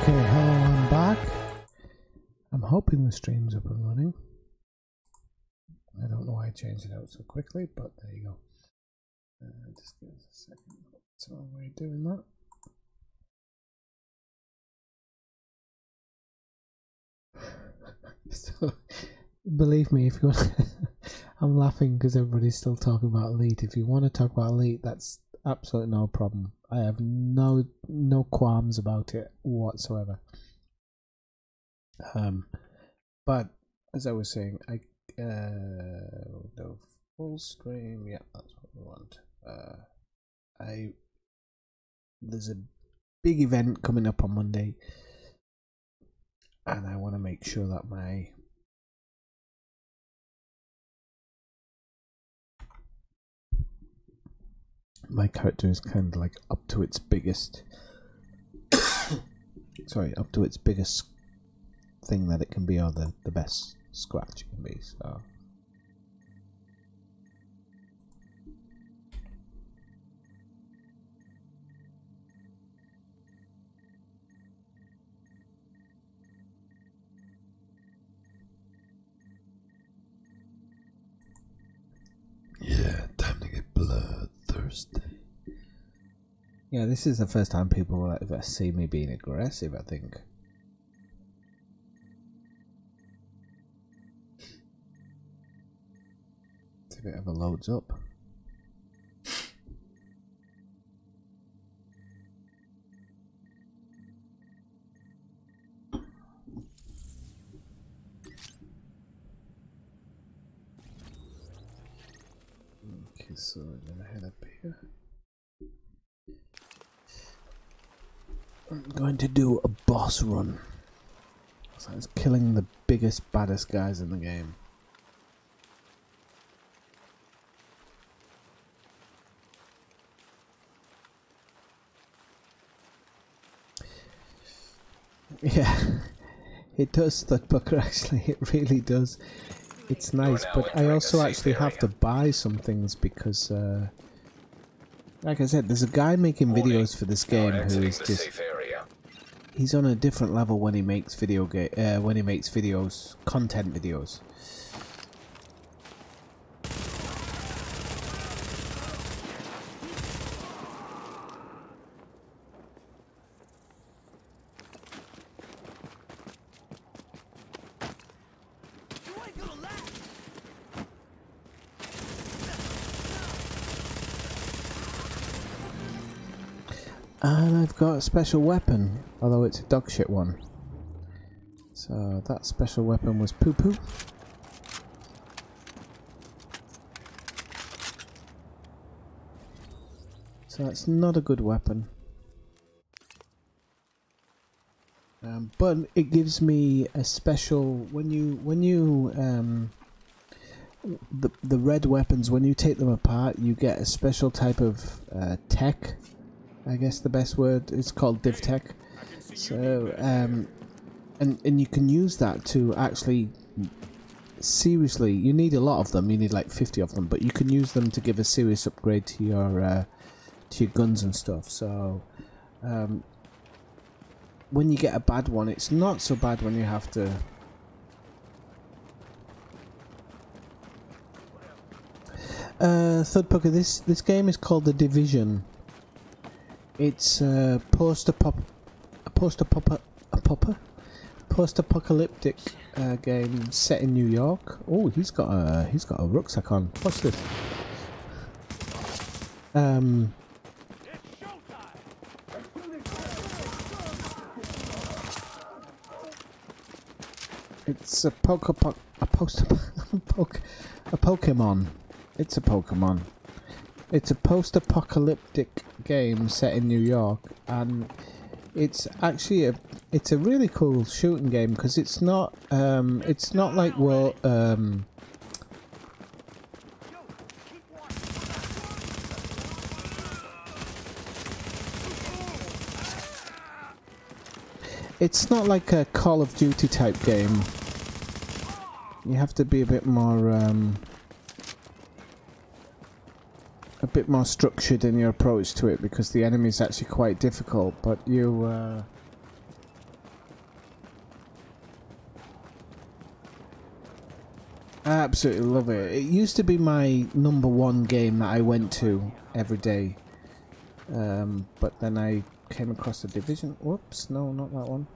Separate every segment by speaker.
Speaker 1: Okay, hello, I'm back. I'm hoping the stream's up and running. I don't know why I changed it out so quickly, but there you go. Just give us a second. So we're doing that. So, believe me, if you want, I'm laughing because everybody's still talking about Elite. If you want to talk about Elite, that's absolutely no problem. I have no qualms about it whatsoever. But as I was saying, the full stream, yeah, that's what we want. There's a big event coming up on Monday, and I want to make sure that my character is kind of like up to its biggest sorry, up to its biggest thing that it can be, or the best scratch it can be. So yeah, time to get bloodthirsty. Yeah, this is the first time people will ever see me being aggressive, I think. If it ever loads up. Okay, so we're gonna head up here. I'm going to do a boss run. So it's killing the biggest, baddest guys in the game. Yeah, it does, Thudbucker, actually, it really does. It's nice, but I also actually have to buy some things because, like I said, there's a guy making videos for this game who is just... He's on a different level when he makes videos, content videos. And I've got a special weapon, although it's a dog shit one. So that special weapon was poo poo. So that's not a good weapon. But it gives me a special the red weapons, when you take them apart, you get a special type of tech. I guess the best word is called div tech. So and you can use that to actually, seriously, you need a lot of them. You need like 50 of them, but you can use them to give a serious upgrade to your guns and stuff. So when you get a bad one, it's not so bad when you have to. Thudbucker, this game is called The Division. It's a post-apocalyptic game set in New York. Oh, he's got a rucksack on. What's this? It's a Pokemon. It's a Pokemon. It's a post-apocalyptic game set in New York, and it's actually it's a really cool shooting game because it's not like, well, it's not like a Call of Duty type game. You have to be a bit more structured in your approach to it because the enemy is actually quite difficult, but you I absolutely love it. It used to be my #1 game that I went to every day. But then I came across the Division. Whoops, no, not that one.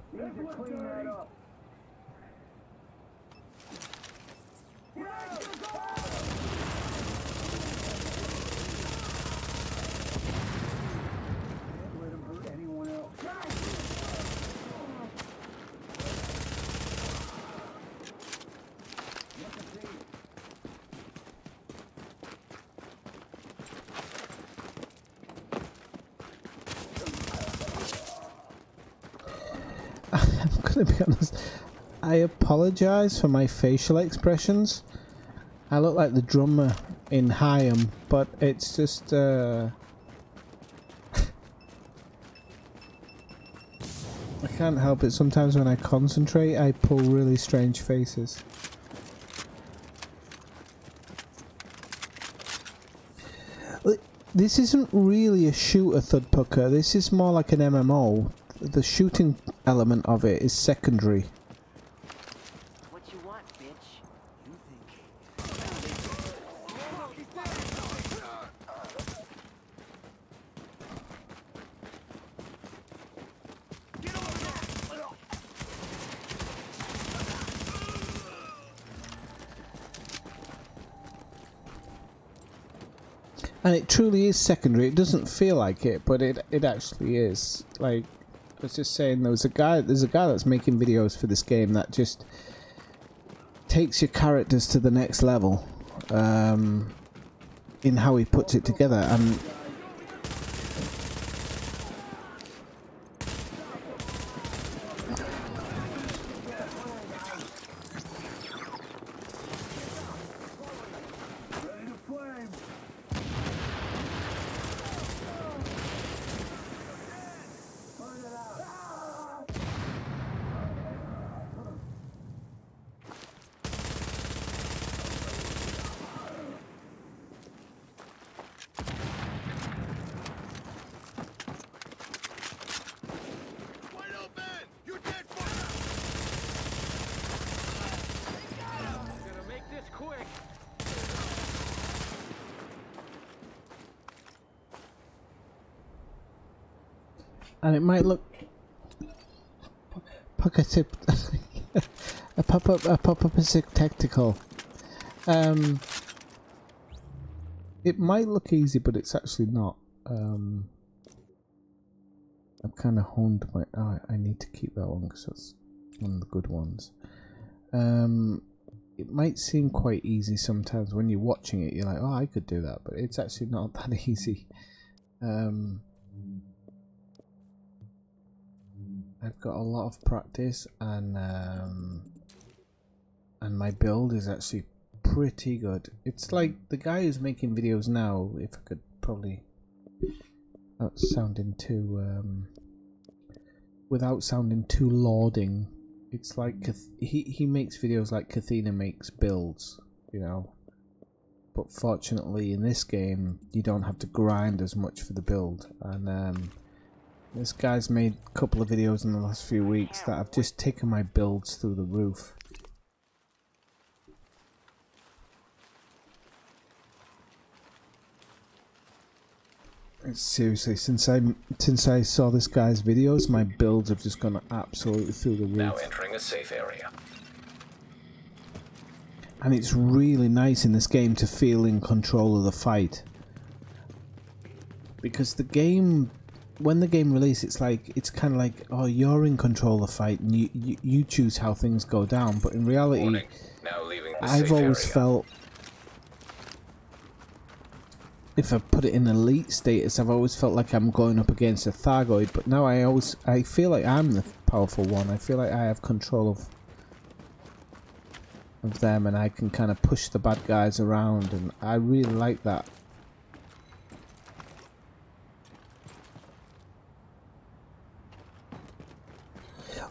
Speaker 1: I'm gonna be honest, I apologise for my facial expressions. I look like the drummer in Hyam, but it's just I can't help it. Sometimes when I concentrate I pull really strange faces. This isn't really a shooter, Thudpucker. This is more like an MMO. The shooting element of it is secondary.
Speaker 2: What you want, bitch?
Speaker 1: And it truly is secondary. It doesn't feel like it, but it actually is. Like I was just saying, there's a guy that's making videos for this game that just takes your characters to the next level in how he puts it together. And it might look a pop-up is tactical. It might look easy, but it's actually not. I've kind of honed my. Oh, I need to keep that one because that's one of the good ones. It might seem quite easy sometimes when you're watching it. You're like, oh, I could do that, but it's actually not that easy. I've got a lot of practice, and my build is actually pretty good. It's like the guy who's making videos now. If I could probably, without sounding too lauding, it's like he makes videos like Kathina makes builds, you know. But fortunately, in this game, you don't have to grind as much for the build, and this guy's made a couple of videos in the last few weeks that have just taken my builds through the roof. Seriously, since I saw this guy's videos, my builds have just gone absolutely through the roof.
Speaker 3: Now entering a safe area.
Speaker 1: And it's really nice in this game to feel in control of the fight. Because the game, when the game releases, it's kind of like, oh, you're in control of the fight and you choose how things go down. But in reality,
Speaker 3: now leaving the
Speaker 1: I've
Speaker 3: safe
Speaker 1: always
Speaker 3: area.
Speaker 1: felt, if I put it in elite status, I've always felt like I'm going up against a Thargoid. But now I feel like I'm the powerful one. I feel like I have control of them, and I can kind of push the bad guys around, and I really like that.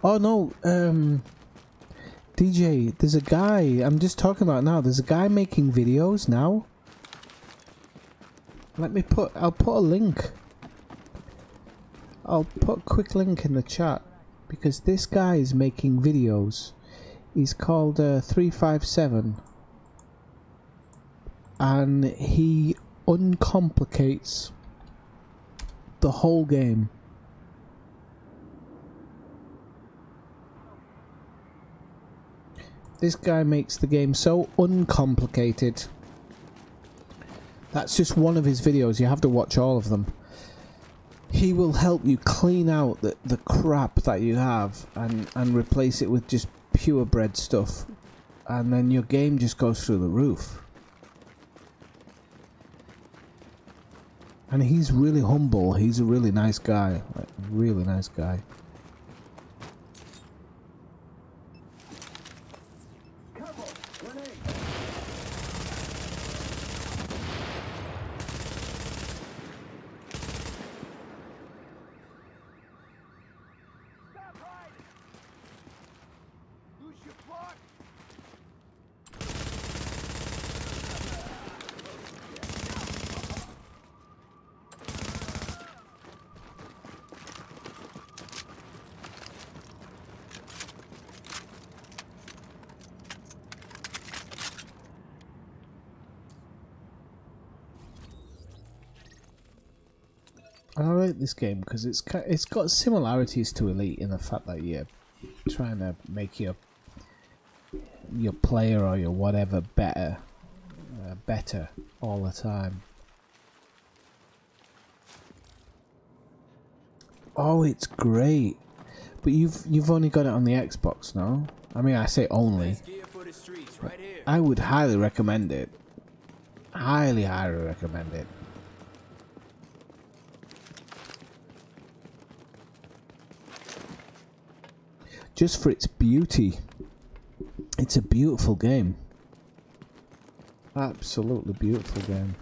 Speaker 1: Oh no, DJ, there's a guy, I'm just talking about now, there's a guy making videos now. I'll put a link. I'll put a quick link in the chat, because this guy is making videos. He's called 357. and he uncomplicates the whole game. This guy makes the game so uncomplicated. That's just one of his videos. You have to watch all of them. He will help you clean out the crap that you have and replace it with just purebred stuff. And then your game just goes through the roof. And he's really humble. He's a really nice guy. Like, really nice guy. I like this game because it's got similarities to Elite in the fact that you're trying to make your player or your whatever better all the time. Oh, it's great, but you've only got it on the Xbox, no? I mean, I say only. I would highly recommend it. Highly recommend it. Just for its beauty. It's a beautiful game. Absolutely beautiful game.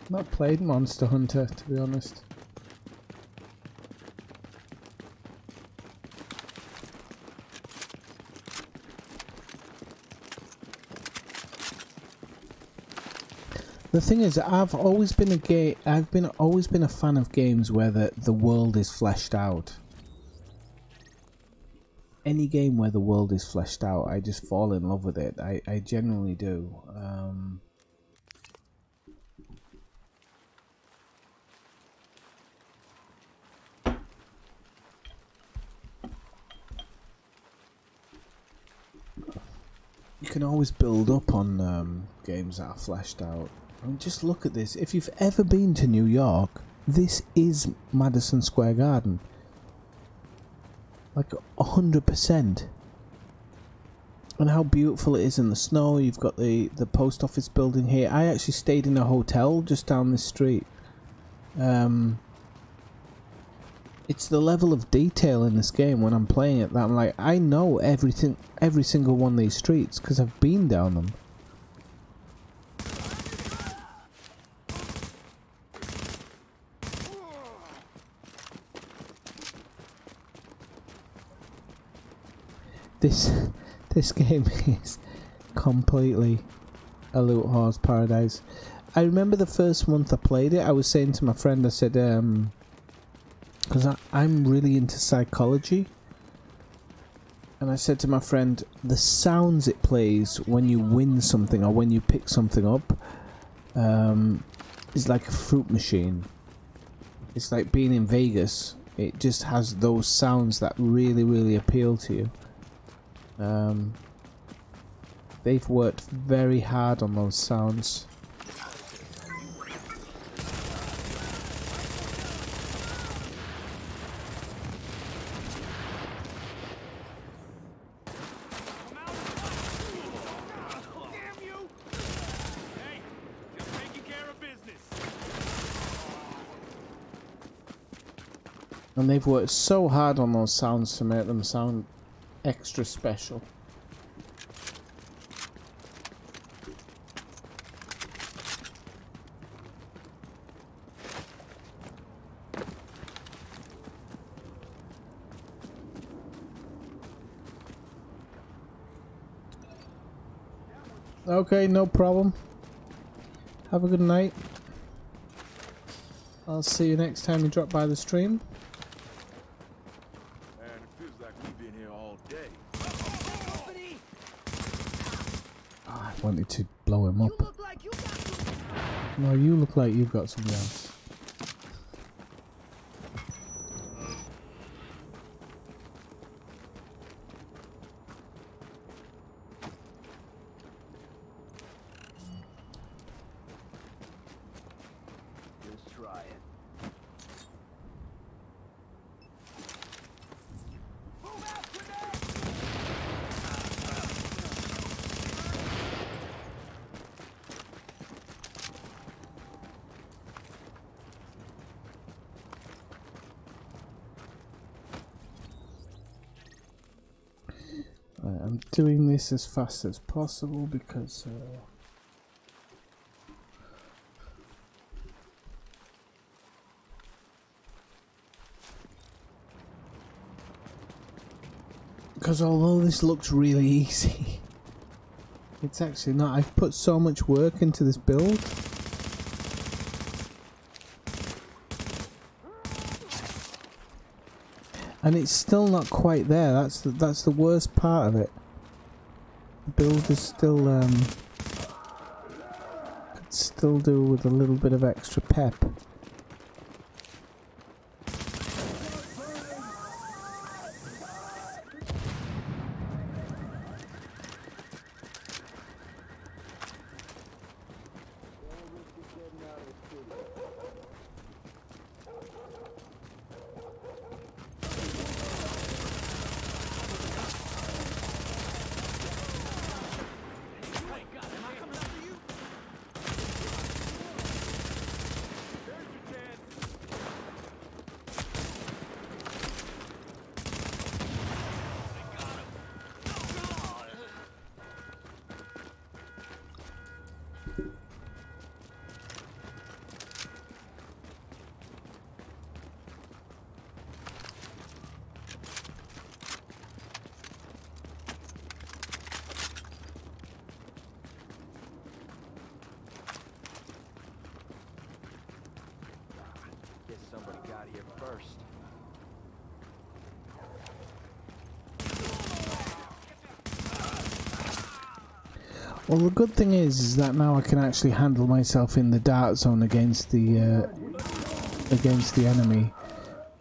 Speaker 1: Not played Monster Hunter, to be honest. The thing is, I've always been a fan of games where the world is fleshed out. Any game where the world is fleshed out, I just fall in love with it. I genuinely do. You can always build up on games that are fleshed out. I mean, just look at this. If you've ever been to New York, this is Madison Square Garden. Like 100%. And how beautiful it is in the snow. You've got the post office building here. I actually stayed in a hotel just down this street. It's the level of detail in this game when I'm playing it that I'm like, I know everything, every single one of these streets because I've been down them. This game is completely a loot horse paradise. I remember the first month I played it, I was saying to my friend, I said, because I'm really into psychology, and I said to my friend, the sounds it plays when you win something or when you pick something up is like a fruit machine. It's like being in Vegas. It just has those sounds that really, really appeal to you. They've worked very hard on those sounds. And they've worked so hard on those sounds to make them sound extra special. Okay, no problem. Have a good night. I'll see you next time you drop by the stream.
Speaker 4: Man, it feels like we've been here all day.
Speaker 1: Oh, I wanted to blow him up. No, you look like you've got something else.
Speaker 2: Just try it.
Speaker 1: I'm doing this as fast as possible because although this looks really easy, it's actually not. I've put so much work into this build. And it's still not quite there. That's the worst part of it. The build is still could still do with a little bit of extra pep.
Speaker 2: Guess somebody got here first.
Speaker 1: Well, the good thing is that now I can actually handle myself in the dart zone against the enemy.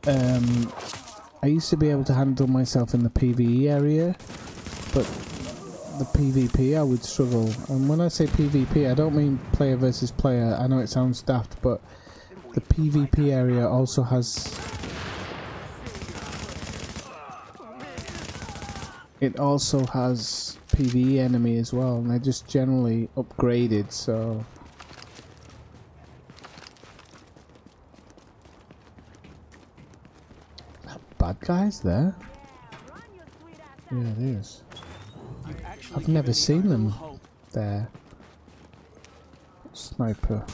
Speaker 1: I used to be able to handle myself in the PvE area, but the PvP I would struggle. And when I say PvP, I don't mean player versus player. I know it sounds daft, but the PvP area also has PvE enemy as well, and they're just generally upgraded, so that bad guys there. Yeah, it is. I've never seen them there. Sniper.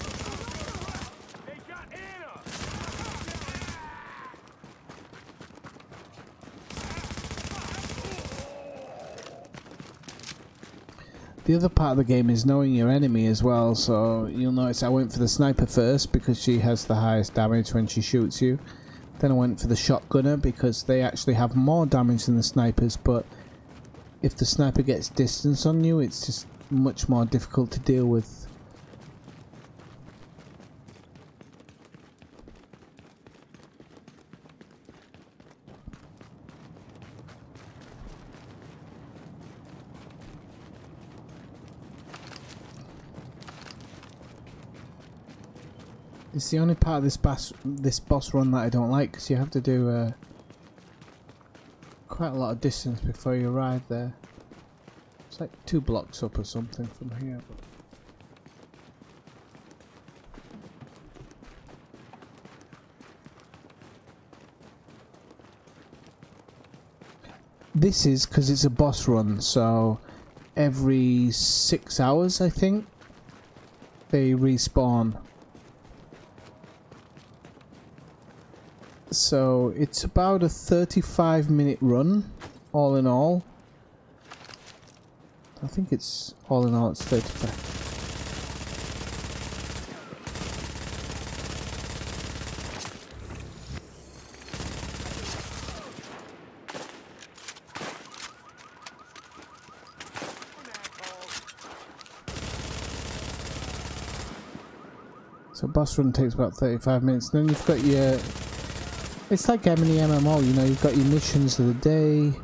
Speaker 1: The other part of the game is knowing your enemy as well, so you'll notice I went for the sniper first because she has the highest damage when she shoots you. Then I went for the shotgunner because they actually have more damage than the snipers, but if the sniper gets distance on you, it's just much more difficult to deal with. It's the only part of this boss run that I don't like, because you have to do quite a lot of distance before you arrive there. It's like 2 blocks up or something from here. But this is because it's a boss run, so every 6 hours I think they respawn. So it's about a 35-minute run, all in all. I think it's all in all it's 35. So boss run takes about 35 minutes. Then you've got your... It's like any MMO, you know, you've got your missions of the day,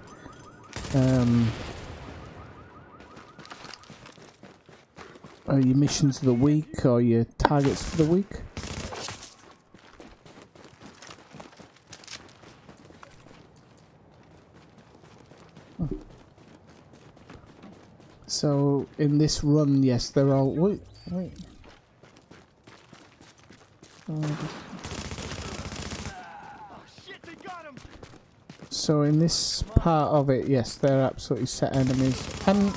Speaker 1: or your missions of the week, or your targets for the week. So in this run, yes, they're all... Wait. So in this part of it, yes, they're absolutely set enemies, and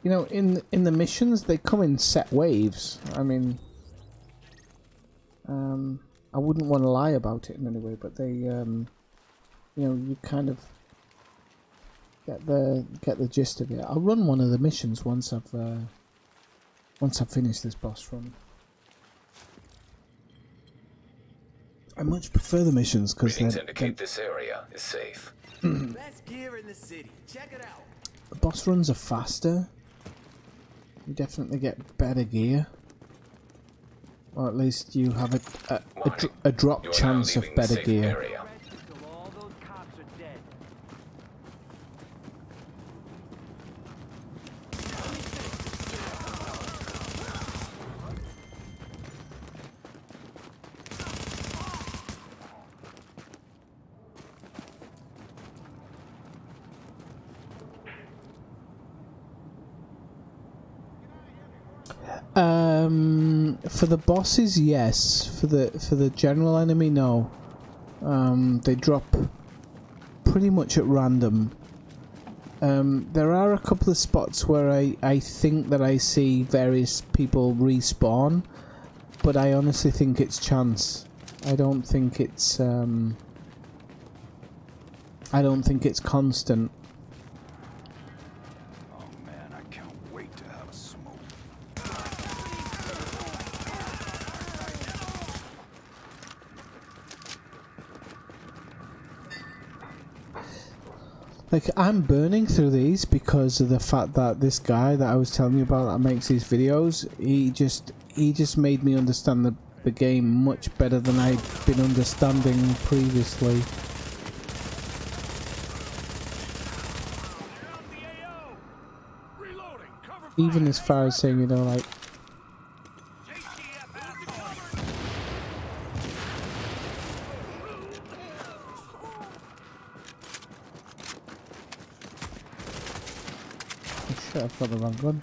Speaker 1: you know, in the missions they come in set waves. I mean, I wouldn't want to lie about it in any way, but they, you know, you kind of get the gist of it. I'll run one of the missions once I've finished this boss run. I much prefer the missions because
Speaker 3: Readings indicate this area is safe.
Speaker 5: Best gear in the city. Check it out.
Speaker 1: the boss runs are faster. You definitely get better gear, or at least you have a drop chance of better gear.
Speaker 3: Area.
Speaker 2: All those cops are dead.
Speaker 1: For the bosses, yes. For the general enemy, no. They drop pretty much at random. There are a couple of spots where I think that I see various people respawn, but I honestly think it's chance. I don't think it's constant.
Speaker 4: Oh man, I can't wait to have a smoke.
Speaker 1: Like, I'm burning through these because of the fact that this guy that I was telling you about that makes these videos, he just made me understand the game much better than I'd been understanding previously. Even as far as saying, you know, like, oh shit, I've got the wrong gun.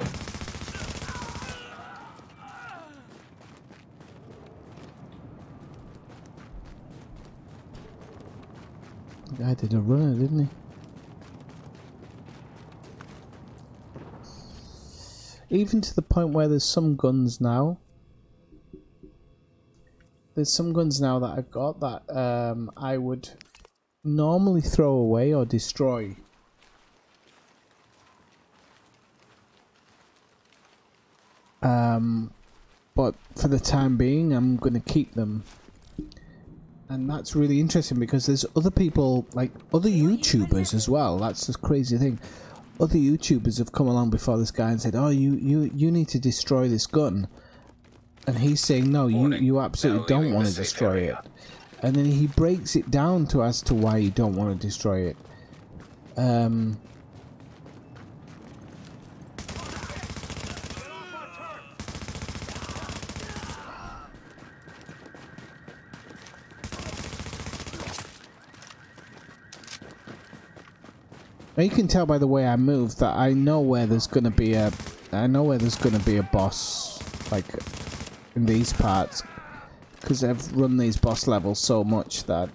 Speaker 1: The guy did a runner, didn't he? Even to the point where there's some guns now. There's some guns now that I've got that I would normally throw away or destroy. But for the time being, I'm going to keep them. And that's really interesting because there's other people, like other YouTubers as well. That's the crazy thing. Other YouTubers have come along before this guy and said, "Oh, you need to destroy this gun," and he's saying, "No, you absolutely don't want to destroy it." And then he breaks it down to as to why you don't want to destroy it. Now you can tell by the way I move that I know where there's gonna be a boss, like in these parts, because I've run these boss levels so much that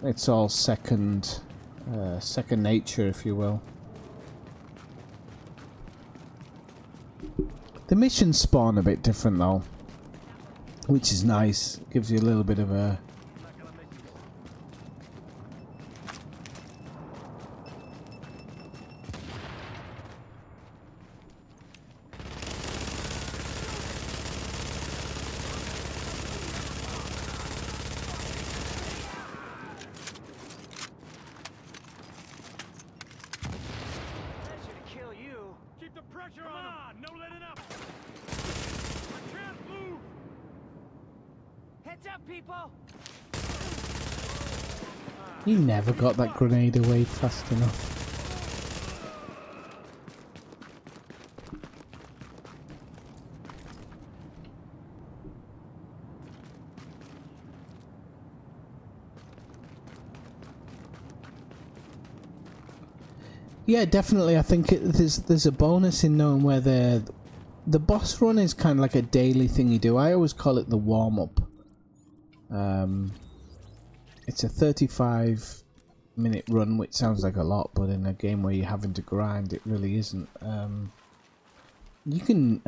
Speaker 1: it's all second nature, if you will. The missions spawn a bit different though, which is nice. Gives you a little bit of a You never got that grenade away fast enough. Yeah, definitely. I think there's a bonus in knowing where the boss run is kind of like a daily thing you do. I always call it the warm up. It's a 35-minute run, which sounds like a lot, but in a game where you're having to grind, it really isn't. You can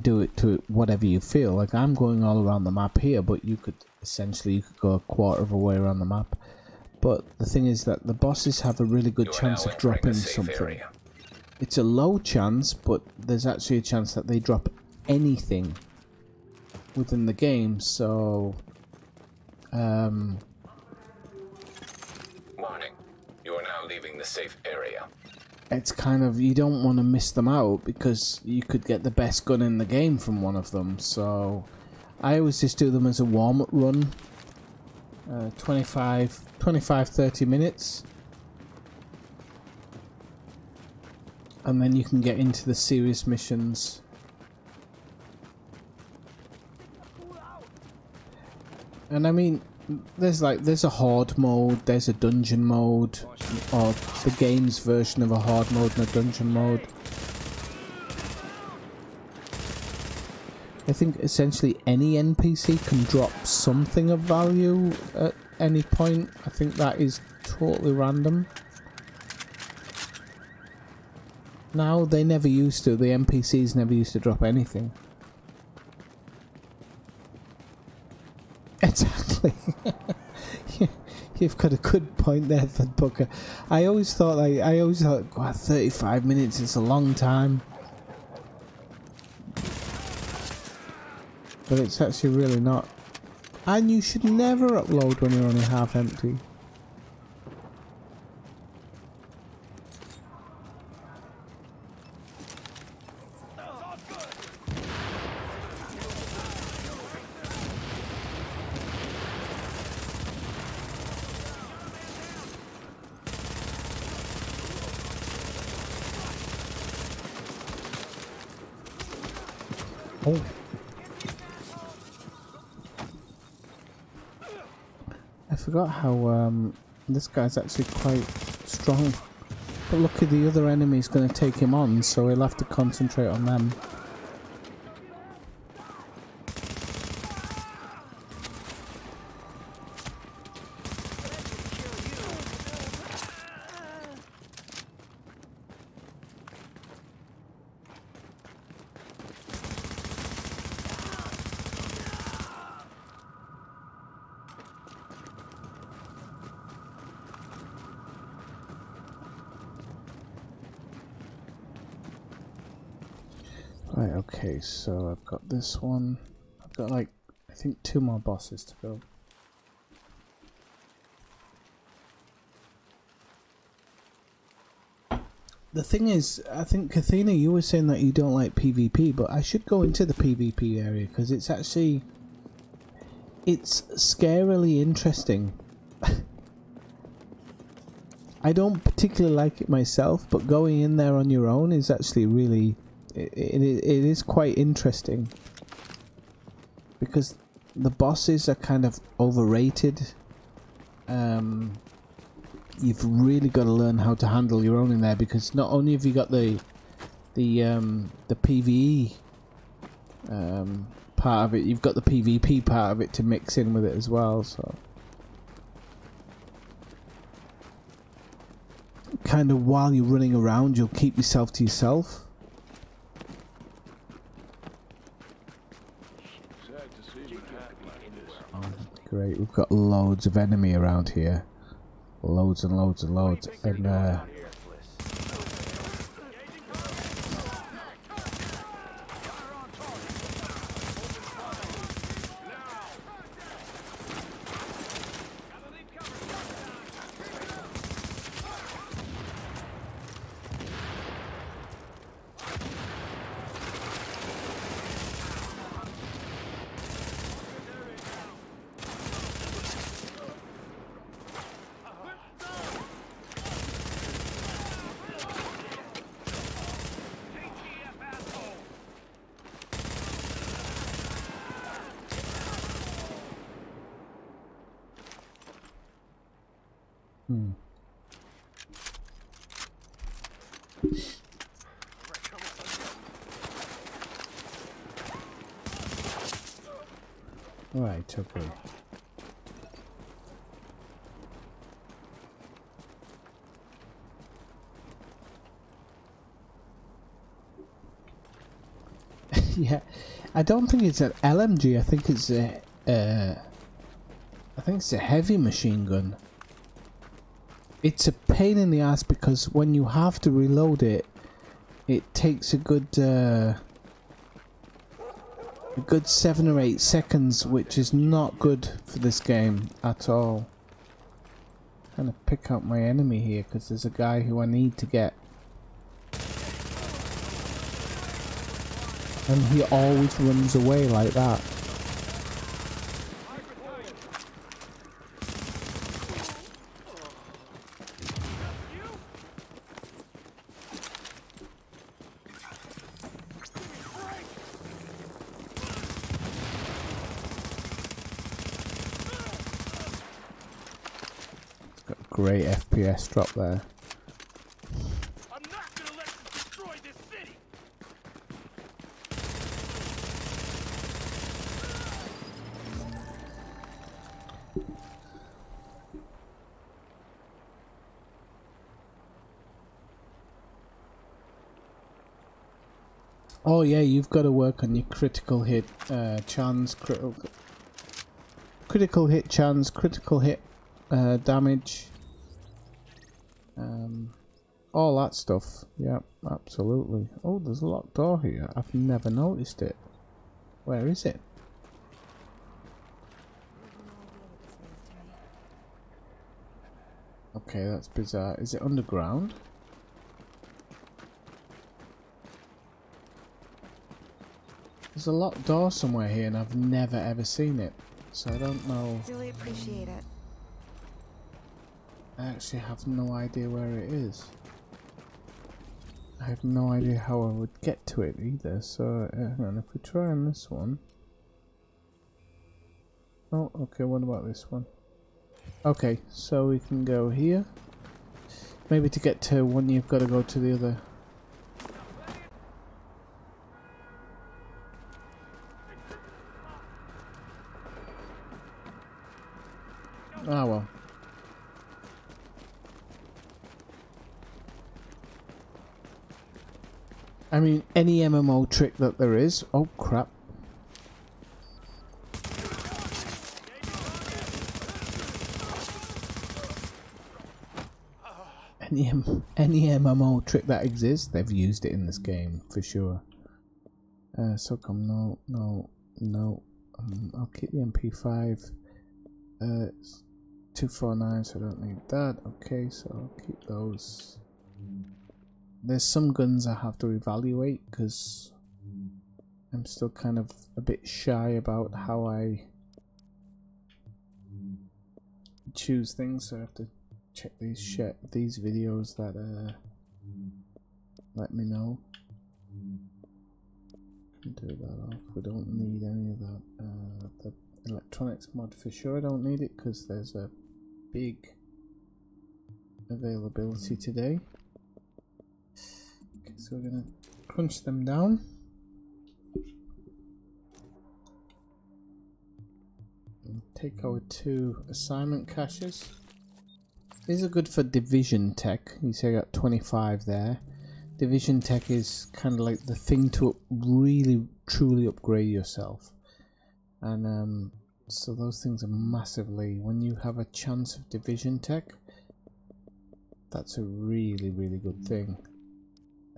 Speaker 1: do it to whatever you feel. Like I'm going all around the map here, but you could go a quarter of a way around the map. But the thing is that the bosses have a really good chance of dropping something. It's a low chance, but there's actually a chance that they drop anything within the game. So,
Speaker 3: Warning. You are now leaving the safe area.
Speaker 1: it's kind of, you don't want to miss them out because you could get the best gun in the game from one of them. So, I always just do them as a warm-up run. 25-30 minutes, and then you can get into the serious missions. And I mean, there's a horde mode, there's a dungeon mode, or the game's version of a horde mode and a dungeon mode. I think essentially any NPC can drop something of value at any point. I think that is totally random. Now, they never used to. The NPCs never used to drop anything. Exactly. You've got a good point there, Thud Booker. I always thought, wow, 35 minutes is a long time. But it's actually really not. And you should never upload when you're only half empty. Oh. I forgot how this guy's actually quite strong. But look at the other enemy's going to take him on, so he'll have to concentrate on them. Right, okay, so I've got this one. I've got like, I think 2 more bosses to go. The thing is, I think, Athena, you were saying that you don't like PvP, but I should go into the PvP area because it's actually... it's scarily interesting. I don't particularly like it myself, but going in there on your own is actually really... it is quite interesting. Because the bosses are kind of overrated. You've really got to learn how to handle your own in there, because not only have you got the PvE part of it, you've got the PvP part of it to mix in with it as well. So kind of while you're running around, you'll keep yourself to yourself. Oh, great, we've got loads of enemy around here. Loads and loads and loads. And right, okay. Yeah, I don't think it's an LMG. I think it's a heavy machine gun. It's a pain in the ass because when you have to reload it, it takes a good 7 or 8 seconds, which is not good for this game at all. I'm gonna pick out my enemy here because there's a guy who I need to get. And he always runs away like that. Great FPS drop there.
Speaker 2: I'm not gonna let you destroy this city.
Speaker 1: Oh yeah, you've got to work on your critical hit chance, critical hit chance, critical hit damage. All that stuff. Yeah, absolutely. Oh, there's a locked door here. I've never noticed it. Where is it? Okay, that's bizarre. Is it underground? There's a locked door somewhere here and I've never ever seen it. So I don't know.
Speaker 6: Really appreciate it.
Speaker 1: I actually have no idea where it is. I have no idea how I would get to it either, so hang on, if we try on this one... Oh, okay, what about this one? Okay, so we can go here. Maybe to get to one you've got to go to the other. Ah well. I mean, any MMO trick that there is... Oh, crap. Any MMO trick that exists, they've used it in this game, for sure. So come no. I'll keep the MP5. 249, so I don't need that. Okay, so I'll keep those. There's some guns I have to evaluate because I'm still kind of a bit shy about how I choose things, so I have to check these videos that let me know. Can do that off. We don't need any of that. The electronics mod for sure I don't need it because there's a big availability today. Okay, so we're gonna crunch them down. And take our 2 assignment caches. These are good for division tech. You see I got 25 there. Division tech is kind of like the thing to really truly upgrade yourself. And so those things are massively, when you have a chance of division tech, that's a really good thing.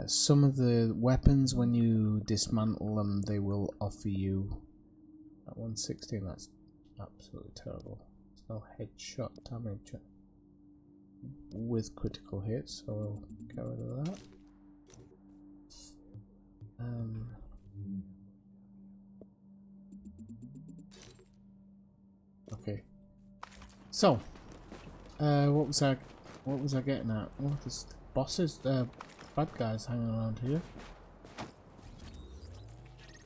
Speaker 1: Some of the weapons, when you dismantle them, they will offer you at 116. That's absolutely terrible. It's no headshot damage with critical hits, so we'll get rid of that. Okay. So, what was I getting at? Oh, there's bosses, bad guys hanging around here.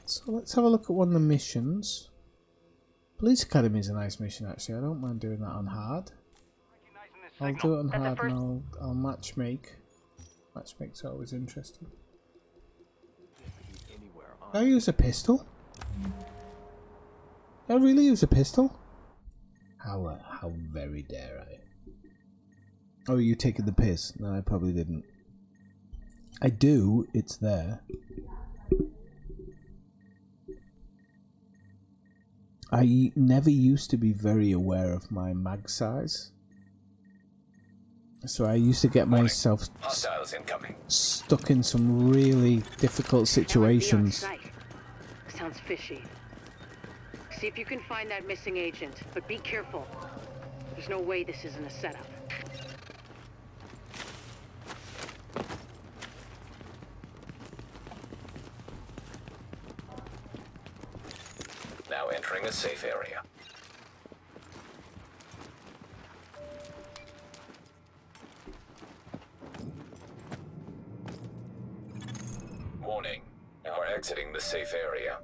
Speaker 1: So let's have a look at one of the missions. Police Academy is a nice mission actually. I don't mind doing that on hard. I'll do it on hard and I'll matchmake. Matchmake's always interesting. Did I use a pistol? Did I really use a pistol? How very dare I? Oh, you taking the piss? No, I probably didn't. I do. It's there. I never used to be very aware of my mag size. So I used to get myself stuck in some really difficult situations.
Speaker 6: Sounds fishy. See if you can find that missing agent, but be careful. There's no way this isn't a setup.
Speaker 3: Now entering a safe area. Warning. Now we're exiting the safe area.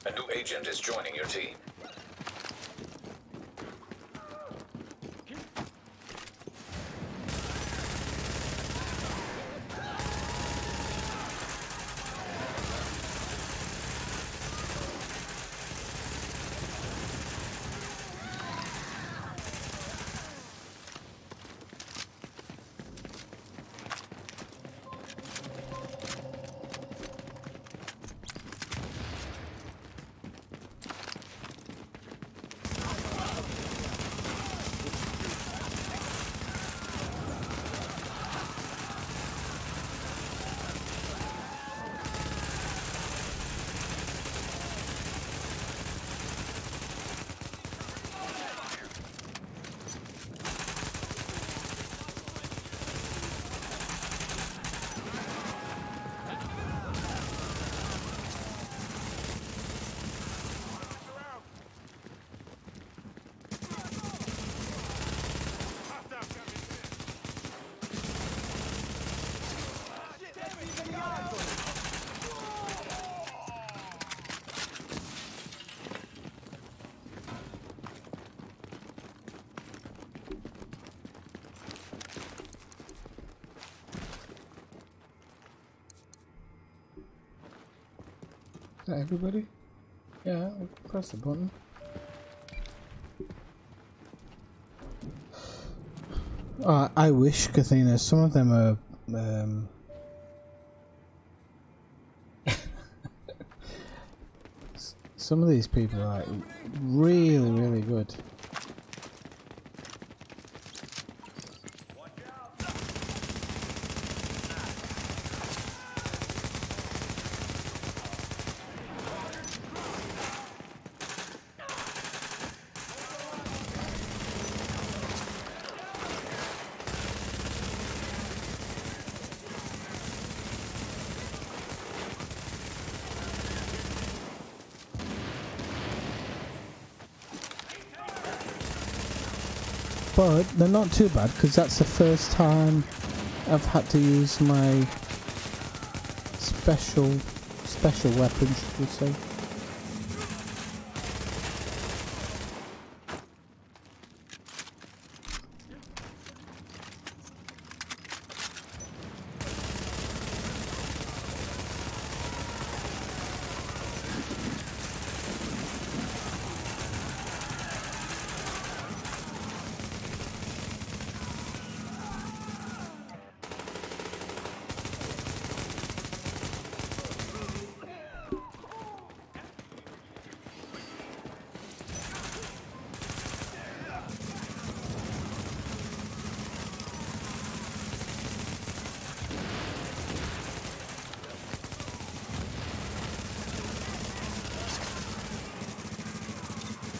Speaker 3: A new agent is joining your team.
Speaker 1: Is that everybody? Yeah, press the button. I wish, Kathina, some of them are some of these people are like really, really good. But they're not too bad, because that's the first time I've had to use my special weapons, should we say.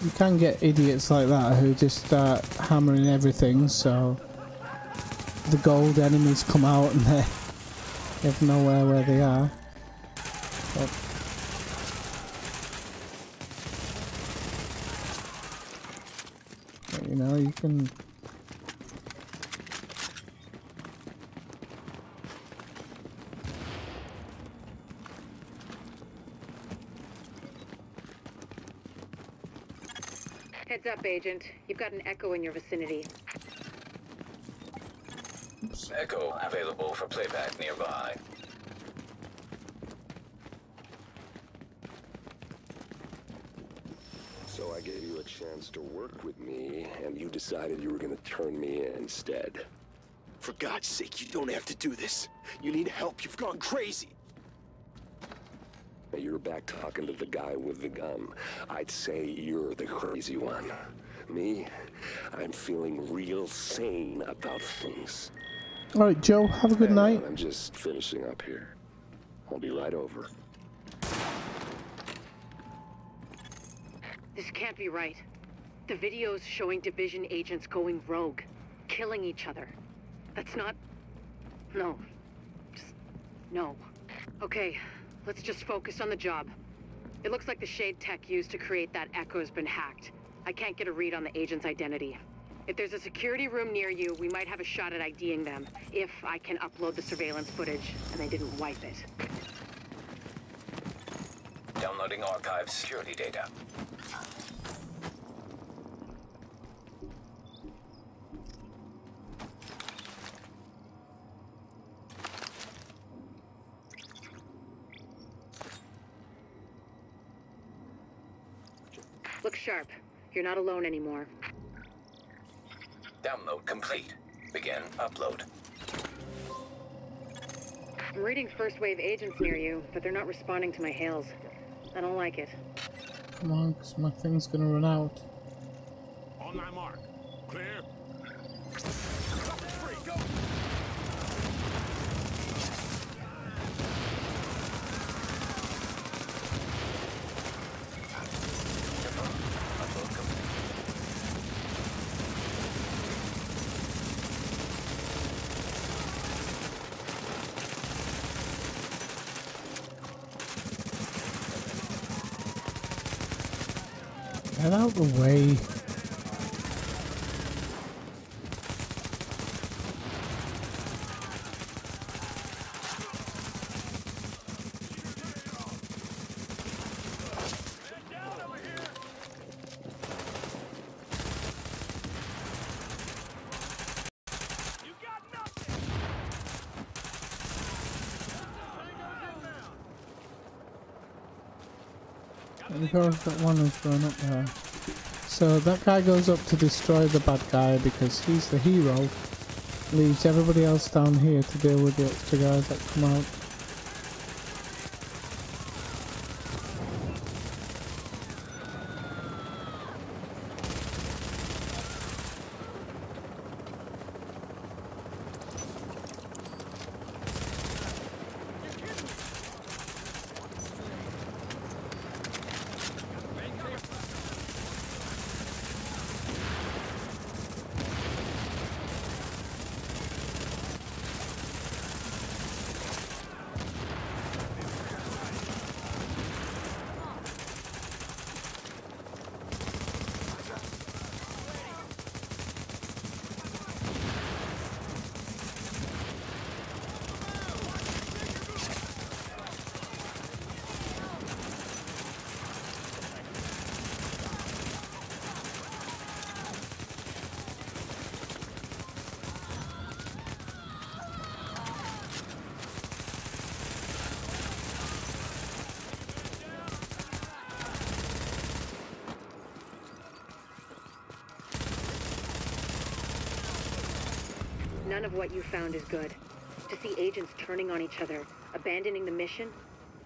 Speaker 1: You can get idiots like that who just start hammering everything, so the gold enemies come out and they have nowhere where they are. But, you know, you can...
Speaker 6: Heads up, Agent. You've got an echo in your vicinity.
Speaker 1: Oops.
Speaker 3: Echo available for playback nearby.
Speaker 7: So I gave you a chance to work with me, and you decided you were gonna turn me in instead.
Speaker 8: For God's sake, you don't have to do this. You need help. You've gone crazy.
Speaker 7: Now you're back talking to the guy with the gun. I'd say you're the crazy one. Me, I'm feeling real sane about things.
Speaker 1: Alright, Joe, have a good night.
Speaker 7: I'm just finishing up here. I'll be right over.
Speaker 6: This can't be right. The videos showing division agents going rogue, killing each other. That's not... No. Just... no. Okay, let's just focus on the job. It looks like the shade tech used to create that echo has been hacked. I can't get a read on the agent's identity. If there's a security room near you, we might have a shot at IDing them, if I can upload the surveillance footage and they didn't wipe it.
Speaker 3: Downloading archive security data.
Speaker 6: Look sharp. You're not alone anymore.
Speaker 3: Download complete. Begin upload.
Speaker 6: I'm reading first wave agents near you, but they're not responding to my hails. I don't like it.
Speaker 1: Come on, 'cause my thing's gonna run out.
Speaker 2: On my mark. Clear. Free, go.
Speaker 1: Get out the way. There goes that one who's going up there. So that guy goes up to destroy the bad guy because he's the hero. Leaves everybody else down here to deal with the extra guys that come out.
Speaker 6: None of what you found is good. To see agents turning on each other, abandoning the mission,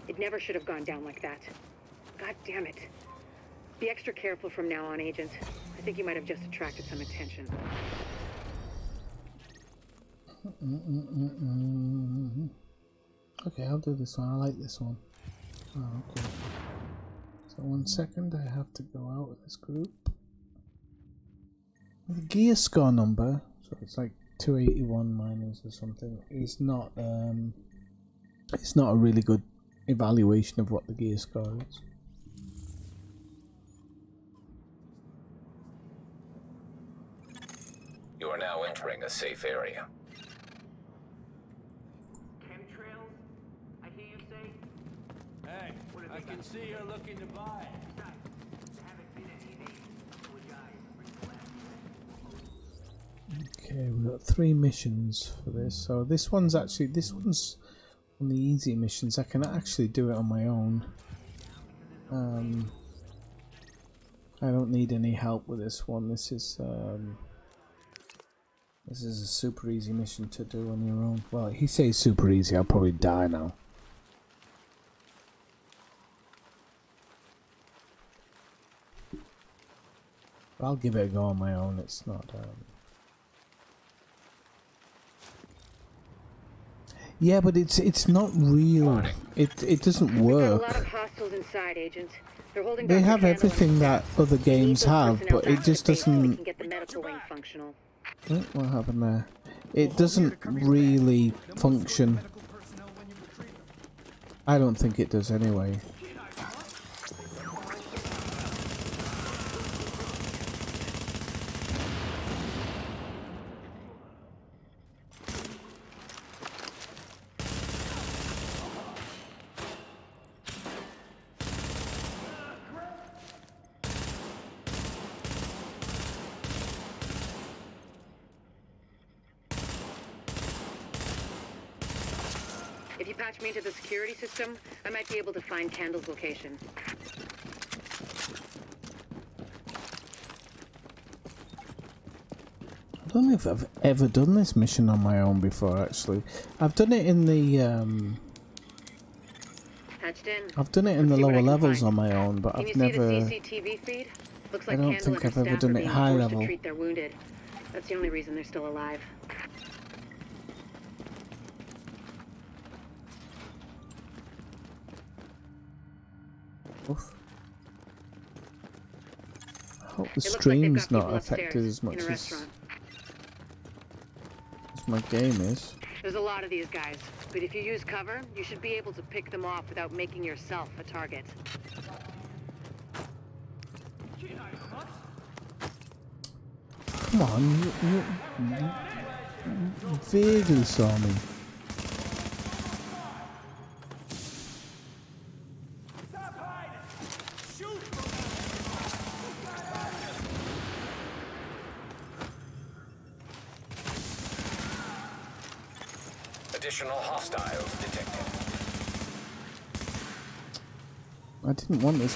Speaker 6: it never should have gone down like that. God damn it. Be extra careful from now on, Agent. I think you might have just attracted some attention.
Speaker 1: Okay, I'll do this one. I like this one. Oh, okay. So 1 second, I have to go out of this group. The gear score number, so it's like 281 minus or something, is not it's not a really good evaluation of what the gear score is.
Speaker 3: You are now entering a safe area.
Speaker 5: Chemtrails? I hear you say?
Speaker 2: Hey, I can see you're looking to buy.
Speaker 5: There haven't been any names.
Speaker 1: Okay, we've got 3 missions for this. So this one's one of the easy missions. I can actually do it on my own. I don't need any help with this one. This is a super easy mission to do on your own. Well, he says super easy. I'll probably die now. But I'll give it a go on my own. It's not. Yeah, but it's not real. It doesn't work.
Speaker 6: We've got a lot of hostiles inside, Agent. They're holding
Speaker 1: They
Speaker 6: back
Speaker 1: have
Speaker 6: the handle
Speaker 1: everything
Speaker 6: and
Speaker 1: that
Speaker 6: staff.
Speaker 1: other games have, but it just
Speaker 6: We
Speaker 1: doesn't.
Speaker 6: can get the medical wing functional.
Speaker 1: Oh, what happened there? It doesn't really function. I don't think it does anyway.
Speaker 6: If you patch me into the security system, I might be able to find Candle's location.
Speaker 1: I don't know if I've ever done this mission on my own before, actually. I've done it in the
Speaker 6: Patched in.
Speaker 1: I've done it in the
Speaker 6: Let's see what I
Speaker 1: lower
Speaker 6: can
Speaker 1: levels
Speaker 6: find.
Speaker 1: on my own, but
Speaker 6: Can
Speaker 1: I've
Speaker 6: you see
Speaker 1: never.
Speaker 6: the CCTV feed? Looks like
Speaker 1: I don't
Speaker 6: Candle
Speaker 1: think
Speaker 6: and
Speaker 1: I've
Speaker 6: her
Speaker 1: ever
Speaker 6: staff
Speaker 1: done
Speaker 6: are
Speaker 1: it
Speaker 6: being
Speaker 1: high
Speaker 6: forced
Speaker 1: level.
Speaker 6: to treat their wounded. That's the only reason they're still alive.
Speaker 1: Oof. I hope the
Speaker 6: It looks like they've
Speaker 1: stream's
Speaker 6: got
Speaker 1: not
Speaker 6: people
Speaker 1: affected
Speaker 6: upstairs
Speaker 1: as much
Speaker 6: in a
Speaker 1: as
Speaker 6: restaurant.
Speaker 1: my game is.
Speaker 6: There's a lot of these guys, but if you use cover, you should be able to pick them off without making yourself a target.
Speaker 1: Come on, you vaguely saw me.
Speaker 3: Additional hostiles detected.
Speaker 1: I didn't want this.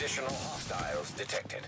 Speaker 3: Additional hostiles detected.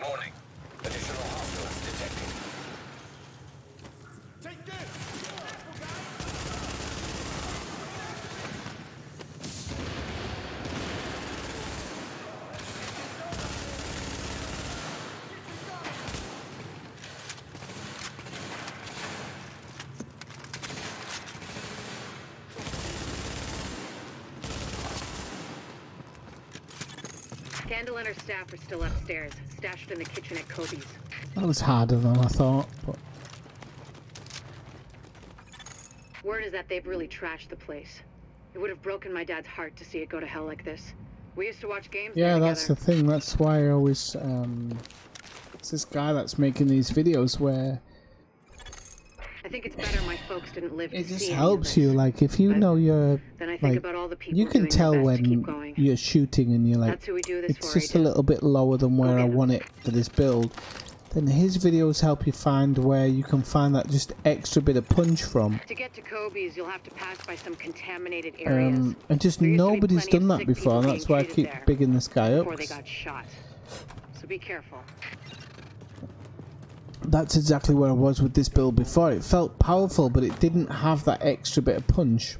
Speaker 3: Warning. Additional hostiles detected.
Speaker 2: Take this!
Speaker 6: Scandal and her staff are still upstairs, stashed in the kitchen at Kobe's.
Speaker 1: That was harder than I thought, but
Speaker 6: Word is that they've really trashed the place. It would have broken my dad's heart to see it go to hell like this. We used to watch games
Speaker 1: yeah,
Speaker 6: there
Speaker 1: that's the
Speaker 6: together.
Speaker 1: thing. That's why I always it's this guy that's making these videos where
Speaker 6: I think it's better my folks didn't live
Speaker 1: it
Speaker 6: to
Speaker 1: just
Speaker 6: see any of
Speaker 1: helps
Speaker 6: this.
Speaker 1: you. Like if you
Speaker 6: But
Speaker 1: know you're
Speaker 6: Then I think
Speaker 1: like
Speaker 6: about all the people
Speaker 1: you can
Speaker 6: doing
Speaker 1: tell
Speaker 6: their best to keep
Speaker 1: when
Speaker 6: going.
Speaker 1: you're shooting and you're like
Speaker 6: That's who we do this
Speaker 1: it's
Speaker 6: for,
Speaker 1: just a
Speaker 6: Agent.
Speaker 1: little bit lower than where I
Speaker 6: get 'em.
Speaker 1: want it for this build. Then his videos help you find where you can find that just extra bit of punch from.
Speaker 6: To get to Kobe's, you'll have to pass by some contaminated areas.
Speaker 1: And just
Speaker 6: There used to be
Speaker 1: nobody's
Speaker 6: plenty of
Speaker 1: done that
Speaker 6: sick
Speaker 1: before, and
Speaker 6: people
Speaker 1: that's
Speaker 6: being
Speaker 1: why I
Speaker 6: treated
Speaker 1: keep
Speaker 6: there
Speaker 1: bigging this guy up.
Speaker 6: before they got shot. So be careful.
Speaker 1: That's exactly where I was with this build before. It felt powerful, but it didn't have that extra bit of punch.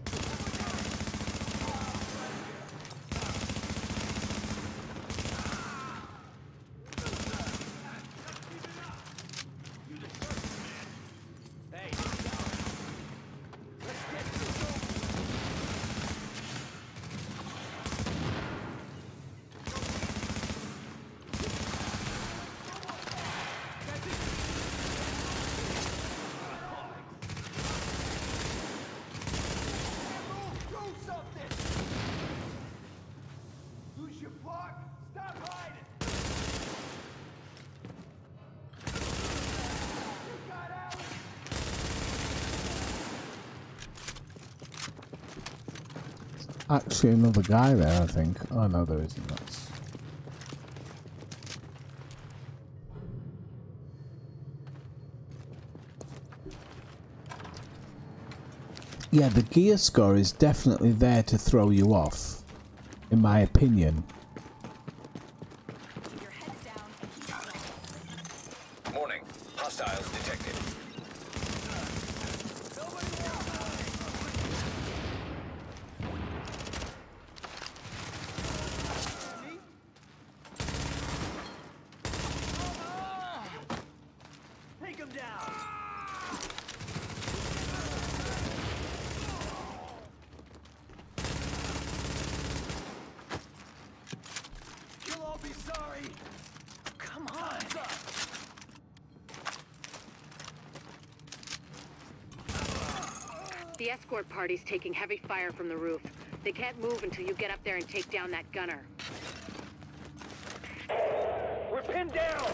Speaker 1: Actually, another guy there, I think. Oh no, there isn't. That's... Yeah, the gear score is definitely there to throw you off, in my opinion.
Speaker 3: Warning. Hostiles detected.
Speaker 2: Take him down! You'll all be sorry! Come on!
Speaker 6: The escort party's taking heavy fire from the roof. They can't move until you get up there and take down that gunner.
Speaker 2: We're pinned down!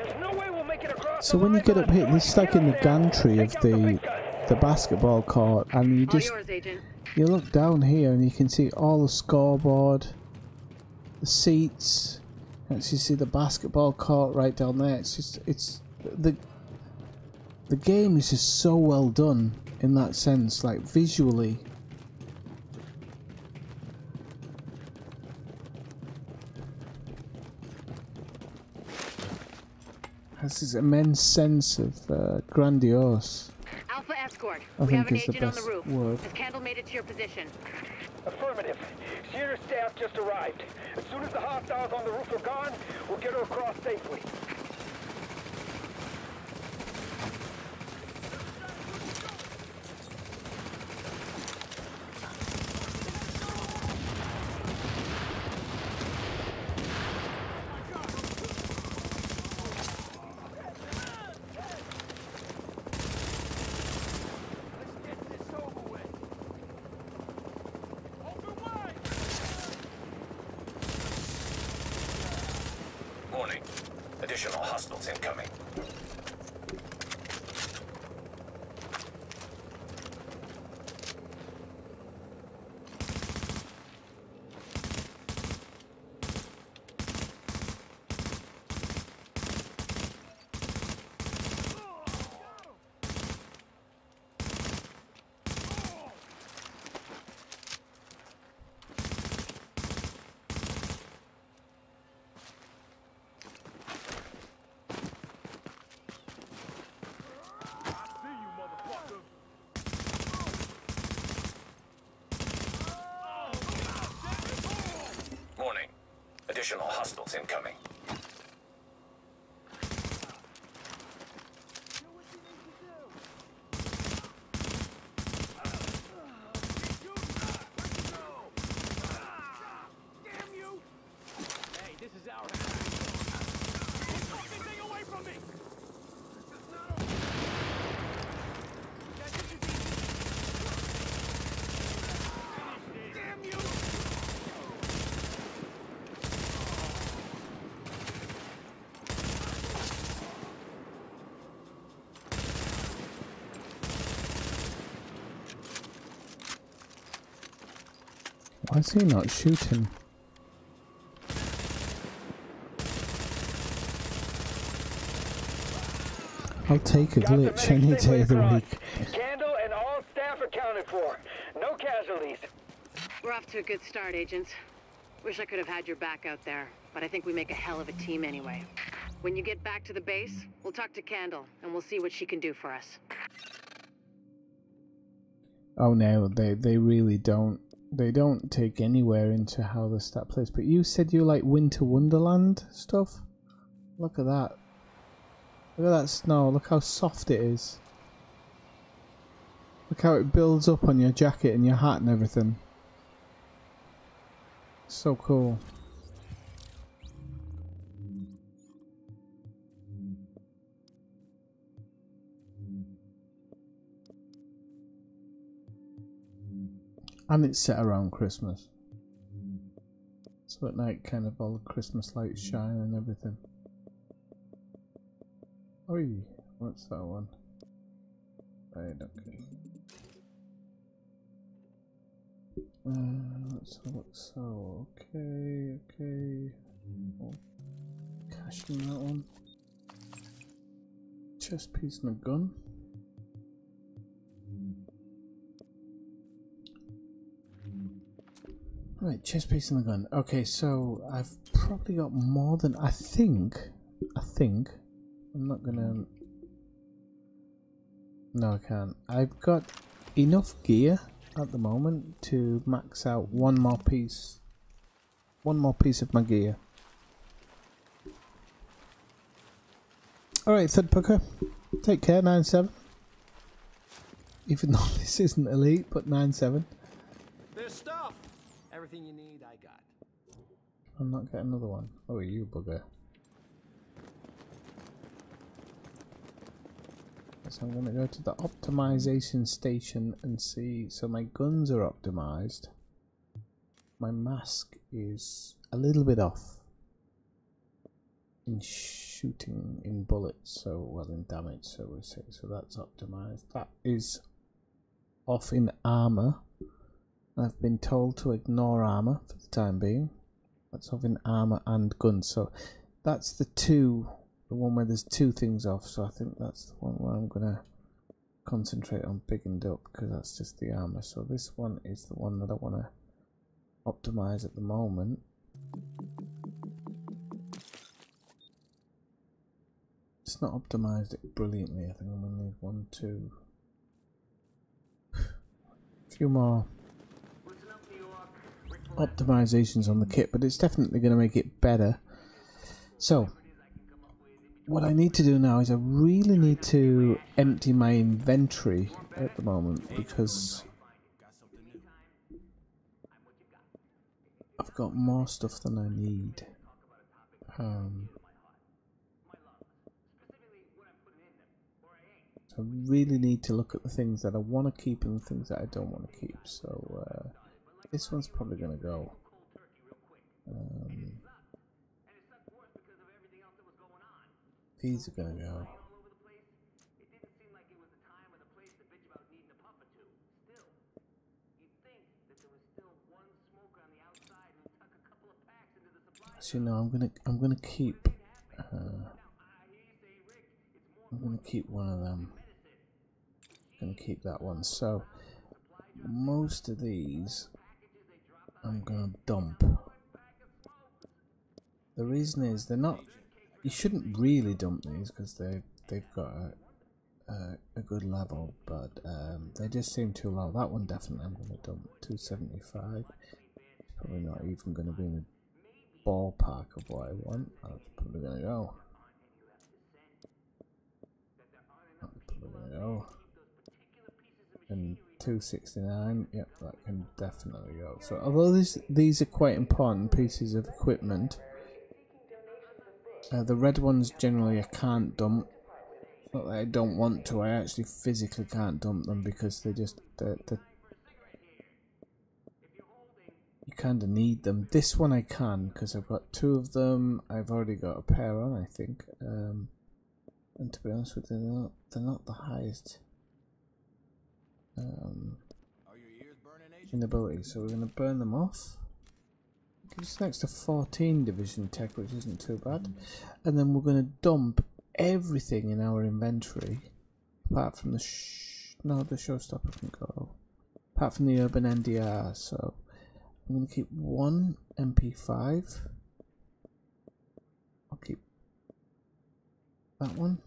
Speaker 2: There's no way we'll make it across.
Speaker 1: So when you get up here, this is like in the gantry of the basketball court, and you
Speaker 6: All
Speaker 1: just
Speaker 6: yours, Agent.
Speaker 1: you look down here and you can see all the scoreboard, the seats. You actually see the basketball court right down there. It's just the game is just so well done in that sense, like visually. Has this immense sense of grandiose.
Speaker 6: Alpha Escort.
Speaker 1: I
Speaker 6: We have
Speaker 1: think
Speaker 6: an
Speaker 1: is the
Speaker 6: agent on the
Speaker 1: best
Speaker 6: roof.
Speaker 1: word.
Speaker 6: Has Candle made it to your position?
Speaker 2: Affirmative. She and her staff just arrived. As soon as the hostiles on the roof are gone, we'll get her across safely.
Speaker 3: Additional hostiles incoming. Warning. Additional hostiles incoming.
Speaker 1: Why is he not shooting? I'll take a glitch any day of the week.
Speaker 2: Candle and all staff accounted for. No casualties.
Speaker 6: We're off to a good start, agents. Wish I could have had your back out there, but I think we make a hell of a team anyway. When you get back to the base, we'll talk to Candle, and we'll see what she can do for us.
Speaker 1: Oh no, they really don't. They don't take anywhere into how the stat plays. But you said you like Winter Wonderland stuff? Look at that. Look at that snow. Look how soft it is. Look how it builds up on your jacket and your hat and everything. So cool. And it's set around Christmas. So at night kind of all the Christmas lights shine and everything. Oi, what's that one? Right, okay. Let's look. So, okay. Oh, cash in that one. Chest piece and a gun. Right, chest piece and the gun. Okay, so I've probably got more than I think. I'm not gonna. No, I can't. I've got enough gear at the moment to max out one more piece of my gear. Alright, Thud Pucker. Take care, 9-7. Even though this isn't elite, but 9-7.
Speaker 9: There's stuff! Everything you need, I got.
Speaker 1: I'm not getting another one. Oh, you bugger. So I'm going to go to the optimization station and see. So my guns are optimized. My mask is a little bit off in shooting, in bullets, so well in damage, so we say. So that's optimized. That is off in armor. I've been told to ignore armor for the time being. That's off in armor and guns. So that's the one where there's two things off. So I think that's the one where I'm gonna concentrate on picking up, because that's just the armor. So this one is the one that I want to optimize at the moment. It's not optimized it brilliantly. I think I'm gonna need 1, 2, a few more optimizations on the kit, but it's definitely going to make it better. So what I need to do now is I really need to empty my inventory at the moment, because I've got more stuff than I need. So I really need to look at the things that I want to keep and the things that I don't want to keep. So this one's probably going to go. these are gonna go.
Speaker 5: All over the place. It didn't seem like it was the time or the place to bitch about needing a puff or two. Still, you'd think that there was still one smoker on the outside who tuck a couple of packs into the supply.
Speaker 1: So you know, I'm gonna keep one of them. I'm gonna keep that one. So most of these I'm gonna dump. The reason is they're not. You shouldn't really dump these because they've got a good level, but they just seem too low. That one definitely I'm gonna dump. 275. Probably not even gonna be in the ballpark of what I want. I'm probably gonna go. And 269, yep, that can definitely go. So although these are quite important pieces of equipment, the red ones generally I can't dump. It's not that I don't want to, I actually physically can't dump them because they just you kind of need them. This one I can because I've got 2 of them. I've already got a pair on, I think. And to be honest with you, they're not the highest in ability, so we're going to burn them off. Gives us an extra 14 division tech, which isn't too bad. And then we're going to dump everything in our inventory, apart from the the showstopper can go. Apart from the urban NDR, so I'm going to keep 1 MP5. I'll keep that one.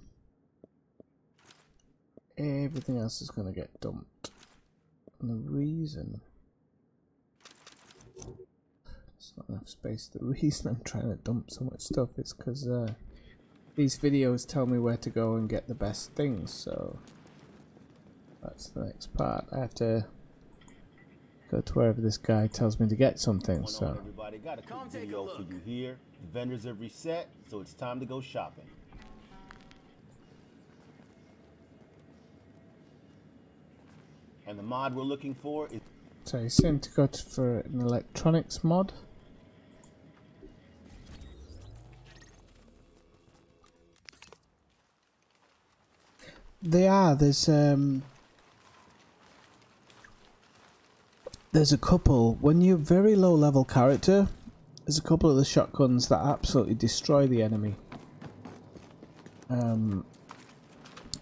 Speaker 1: Everything else is going to get dumped. And the reason there's not enough space. The reason I'm trying to dump so much stuff is because these videos tell me where to go and get the best things. So that's the next part. I have to go to wherever this guy tells me to get something. So
Speaker 10: everybody got a quick video for you here. The vendors have reset, so it's time to go shopping. And the mod we're looking for is...
Speaker 1: So you seem to go for an electronics mod. There's a couple, when you're a very low level character, there's a couple of the shotguns that absolutely destroy the enemy.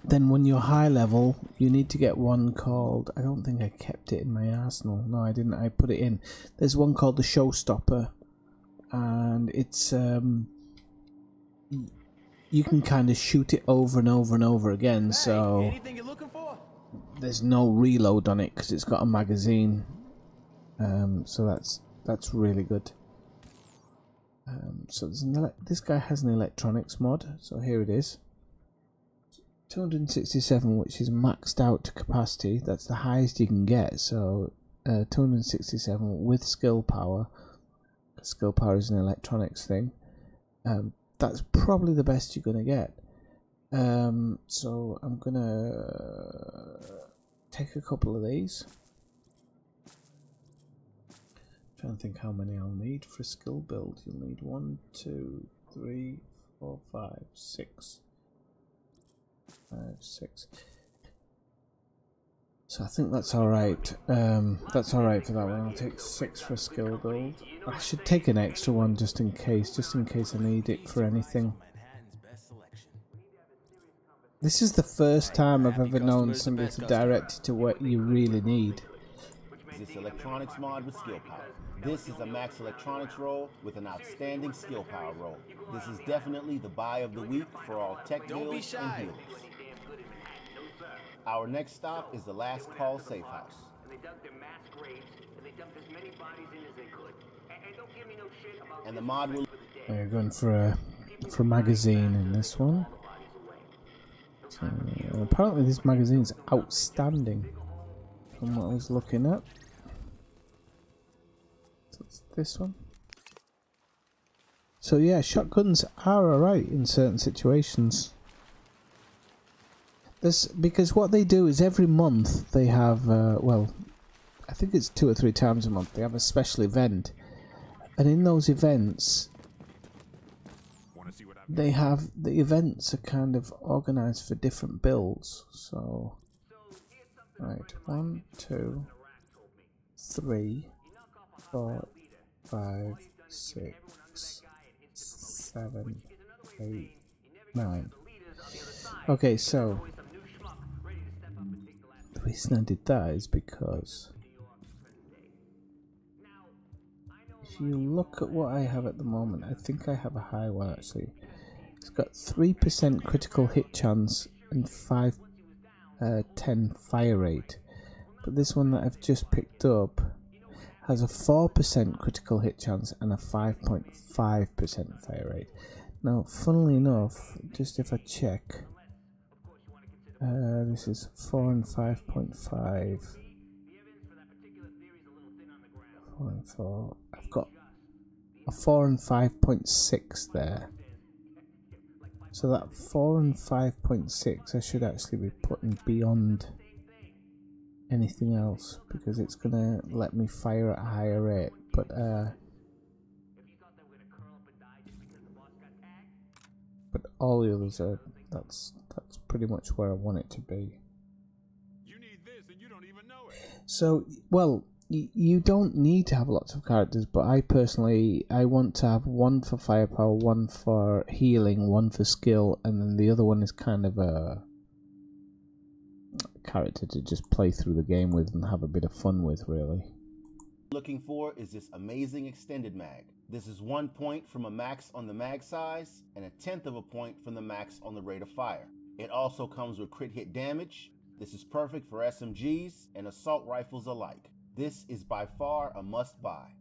Speaker 1: Then when you're high level, you need to get one called, I don't think I kept it in my arsenal, no I didn't, I put it in. There's one called the Showstopper, and it's you can kind of shoot it over and over and over again, so there's no reload on it because it's got a magazine. So that's really good. So there's this guy has an electronics mod, so here it is. 267, which is maxed out to capacity. That's the highest you can get. So 267 with skill power. Skill power is an electronics thing. That's probably the best you're gonna get. So I'm gonna take a couple of these. Trying to think how many I'll need for a skill build. You'll need 1, 2, 3, 4, 5, 6. 5, 6. So I think that's alright. That's alright for that one. I'll take 6 for a skill build. I should take an extra one just in case I need it for anything. This is the first time I've ever known somebody to direct it to what you really need.
Speaker 10: This electronics mod with skill power. This is a max electronics role with an outstanding skill power role. This is definitely the buy of the week for all tech builds and healers. Our next stop is the Last Call Safe House. And the mod will...
Speaker 1: We're going for a magazine in this one. So, apparently this magazine is outstanding from what I was looking at. So it's this one. So yeah, shotguns are alright in certain situations. Because what they do is every month they have, well, I think it's 2 or 3 times a month, they have a special event. And in those events, they have the events are kind of organized for different builds. So, right, 1, 2, 3, 4, 5, 6, 7, 8, 9. Okay, so the reason I did that is because if you look at what I have at the moment, I think I have a high one actually. It's got 3% critical hit chance and 10 fire rate. But this one that I've just picked up has a 4% critical hit chance and a 5.5% fire rate. Now, funnily enough, just if I check, this is 4 and 5.5. 4 and 4. I've got a 4 and 5.6 there. So that 4 and 5.6 I should actually be putting beyond anything else because it's gonna let me fire at a higher rate. But all the others are that's pretty much where I want it to be.
Speaker 4: You need this and you don't even know it.
Speaker 1: So, well, you don't need to have lots of characters, but I personally, I want to have one for firepower, one for healing, one for skill, and then the other one is kind of a character to just play through the game with and have a bit of fun with, really.
Speaker 10: Looking for is this amazing extended mag. This is 1 point from a max on the mag size and a 1/10 of a point from the max on the rate of fire. It also comes with crit hit damage. This is perfect for SMGs and assault rifles alike. This is by far a must buy.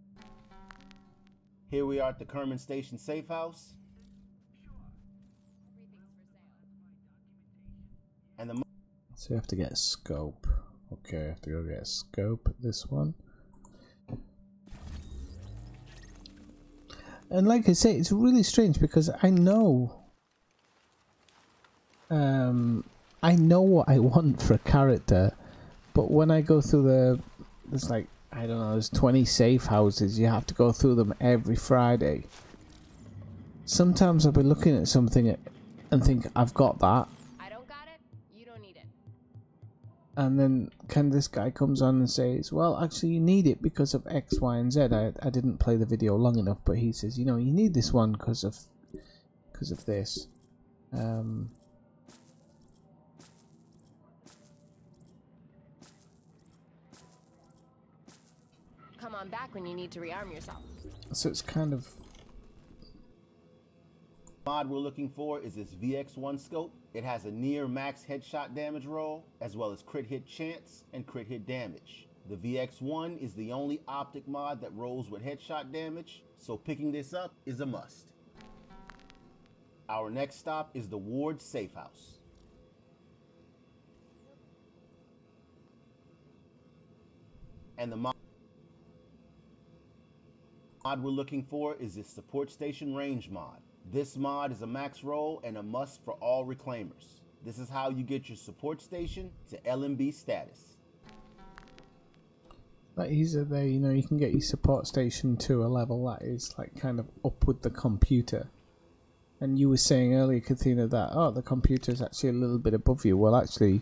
Speaker 10: Here we are at the Kerman Station safe house. And the
Speaker 1: so you have to get a scope. Okay, I have to go get a scope at this one. And like I say, it's really strange because I know what I want for a character, but when I go through there's like, I don't know, there's 20 safe houses, you have to go through them every Friday. Sometimes I'll be looking at something and think, I've got that.
Speaker 11: I don't got it, you don't need it.
Speaker 1: And then kind of this guy comes on and says, well, actually you need it because of X, Y, and Z. I didn't play the video long enough, but he says, you know, you need this one because of this.
Speaker 11: Come on back when you need to rearm yourself.
Speaker 1: So it's kind of...
Speaker 10: mod we're looking for is this VX1 scope. It has a near max headshot damage roll, as well as crit hit chance and crit hit damage. The VX1 is the only optic mod that rolls with headshot damage, so picking this up is a must. Our next stop is the Ward Safe House. And the mod we're looking for is this Support Station Range mod. This mod is a max roll and a must for all reclaimers. This is how you get your support station to LMB status.
Speaker 1: That easy there, you know, you can get your support station to a level that is like kind of up with the computer. And you were saying earlier, Kathina, that, oh, the computer is actually a little bit above you. Well, actually...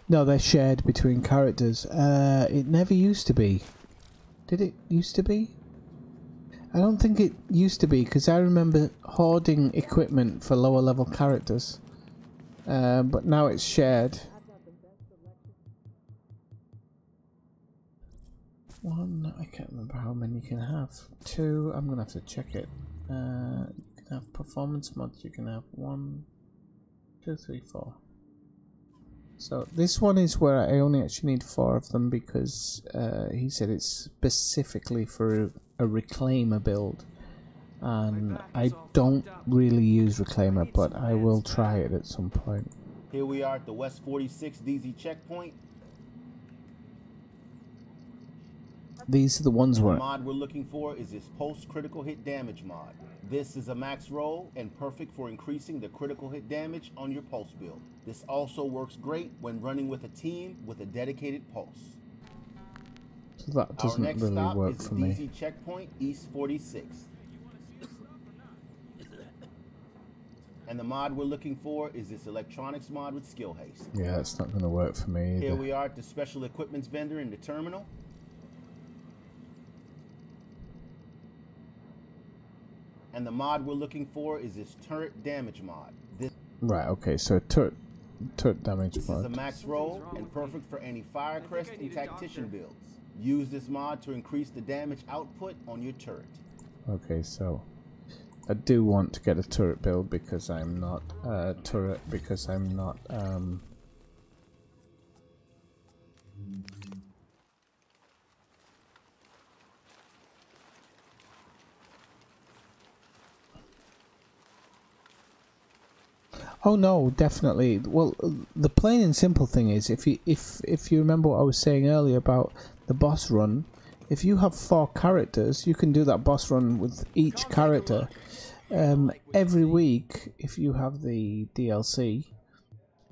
Speaker 1: no, they're shared between characters. It never used to be. Did it used to be? I don't think it used to be, because I remember hoarding equipment for lower level characters. But now it's shared. One, I can't remember how many you can have. Two, I'm gonna have to check it. You can have performance mods, you can have 1, 2, 3, 4. So this one is where I only actually need 4 of them because he said it's specifically for a reclaimer build. And I don't really use reclaimer, but I will try it at some point.
Speaker 10: Here we are at the West 46 DZ checkpoint.
Speaker 1: These are the ones where...
Speaker 10: The mod we're looking for is this Post Critical Hit Damage mod. This is a max roll and perfect for increasing the critical hit damage on your pulse build. This also works great when running with a team with a dedicated pulse.
Speaker 1: So that
Speaker 10: Our
Speaker 1: doesn't
Speaker 10: next
Speaker 1: really
Speaker 10: stop
Speaker 1: work
Speaker 10: is
Speaker 1: for
Speaker 10: the
Speaker 1: me.
Speaker 10: DZ checkpoint, East 46th. And the mod we're looking for is this electronics mod with skill haste.
Speaker 1: Yeah, it's not going to work for me either.
Speaker 10: Here we are at the special equipments vendor in the terminal. And the mod we're looking for is this turret damage mod.
Speaker 1: Right, okay, so turret damage
Speaker 10: This
Speaker 1: mod.
Speaker 10: is a max roll and perfect for any Firecrest and Tactician builds. Use this mod to increase the damage output on your turret.
Speaker 1: Okay, so I do want to get a turret build because I'm not Oh no, definitely. Well, the plain and simple thing is, if you remember what I was saying earlier about the boss run, if you have 4 characters, you can do that boss run with each character. Every week, if you have the DLC,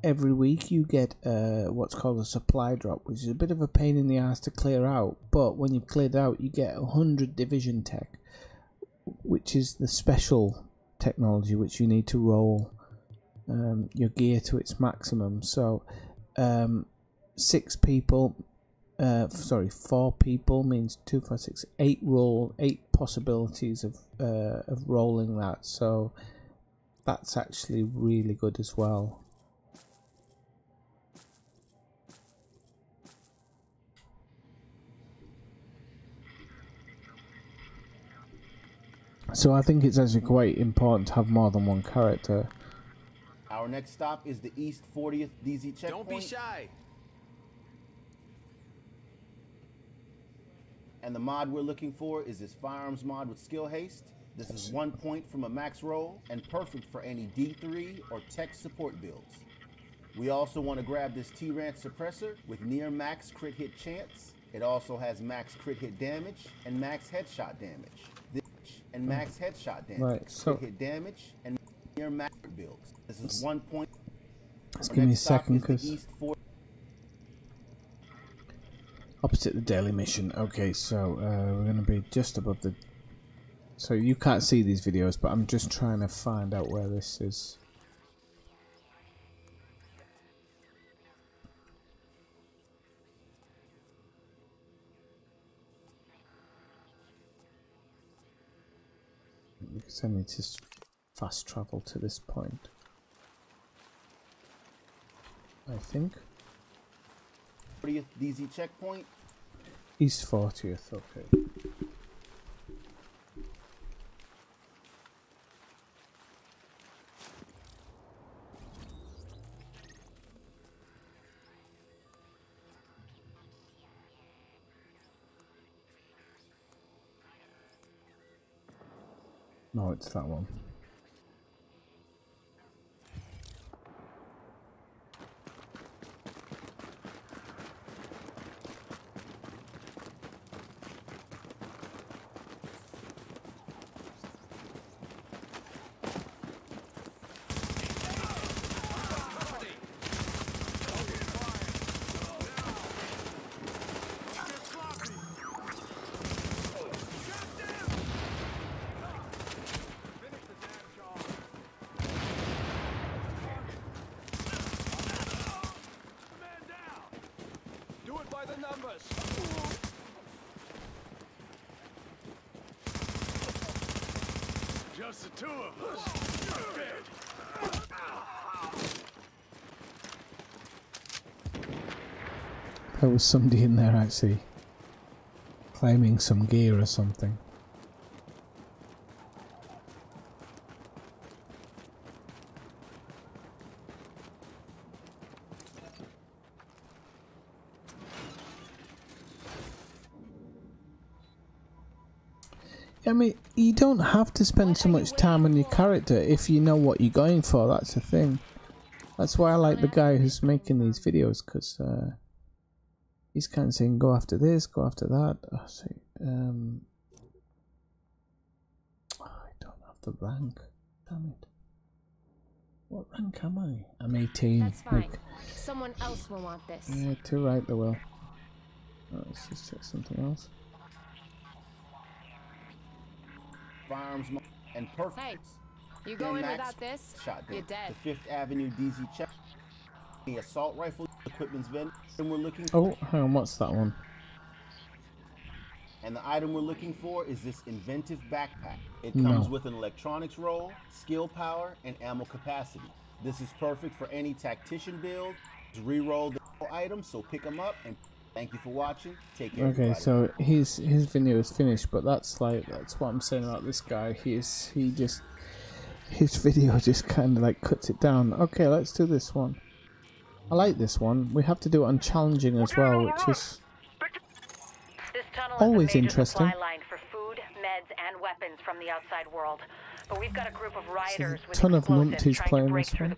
Speaker 1: every week you get what's called a supply drop, which is a bit of a pain in the ass to clear out. But when you've cleared out, you get 100 division tech, which is the special technology which you need to roll your gear to its maximum. So 4 people means 2, 4, 6, 8 possibilities of rolling that. So that's actually really good as well. So I think it's actually quite important to have more than one character.
Speaker 10: Our next stop is the East 40th DZ checkpoint.
Speaker 9: Don't be shy.
Speaker 10: And the mod we're looking for is this firearms mod with skill haste. This is 1 point from a max roll and perfect for any D3 or tech support builds. We also want to grab this T-Ranch suppressor with near max crit hit chance. It also has max crit hit damage and max headshot damage. Max headshot damage.
Speaker 1: Right, so
Speaker 10: crit hit damage and near max builds. This is 1 point.
Speaker 1: Just give me a second, because opposite the daily mission. Okay, so we're going to be just above the. So you can't see these videos, but I'm just trying to find out where this is. Because I need to fast travel to this point, I think.
Speaker 10: 40th DZ checkpoint.
Speaker 1: East 40th, okay. No, it's that one.
Speaker 4: Just the 2 of us.
Speaker 1: There was somebody in there actually claiming some gear or something. I mean, you don't have to spend so much time on your character if you know what you're going for. That's the thing. That's why I like the guy who's making these videos, because he's kind of saying, go after this, go after that. Oh, see, I don't have the rank. Damn it. What rank am I? I'm 18.
Speaker 11: That's fine. Someone else will want this.
Speaker 1: Yeah, too right, they will. Let's just check something else.
Speaker 10: Firearms and perfect.
Speaker 11: Hey, you go in without this,
Speaker 10: shotgun.
Speaker 11: you're dead.
Speaker 10: The 5th Avenue DZ check. The assault rifle equipment's vendor. We're looking.
Speaker 1: Oh, hang on, what's that one?
Speaker 10: And the item we're looking for is this inventive backpack. It comes with an electronics roll, skill power, and ammo capacity. This is perfect for any tactician build. Reroll the items, so pick them up. And thank you for watching. Take care.
Speaker 1: Okay,
Speaker 10: everybody.
Speaker 1: so his video is finished, but that's what I'm saying about this guy. His video just kind of like cuts it down. Okay, let's do this one. I like this one. We have to do it on challenging as well, which is
Speaker 6: This tunnel
Speaker 1: always
Speaker 6: is a major
Speaker 1: interesting.
Speaker 6: supply line for food, meds, and weapons from the outside world. But we've got a group of rioters with
Speaker 1: ton of
Speaker 6: explosives
Speaker 1: numpties
Speaker 6: trying to
Speaker 1: playing
Speaker 6: break
Speaker 1: this
Speaker 6: through
Speaker 1: one.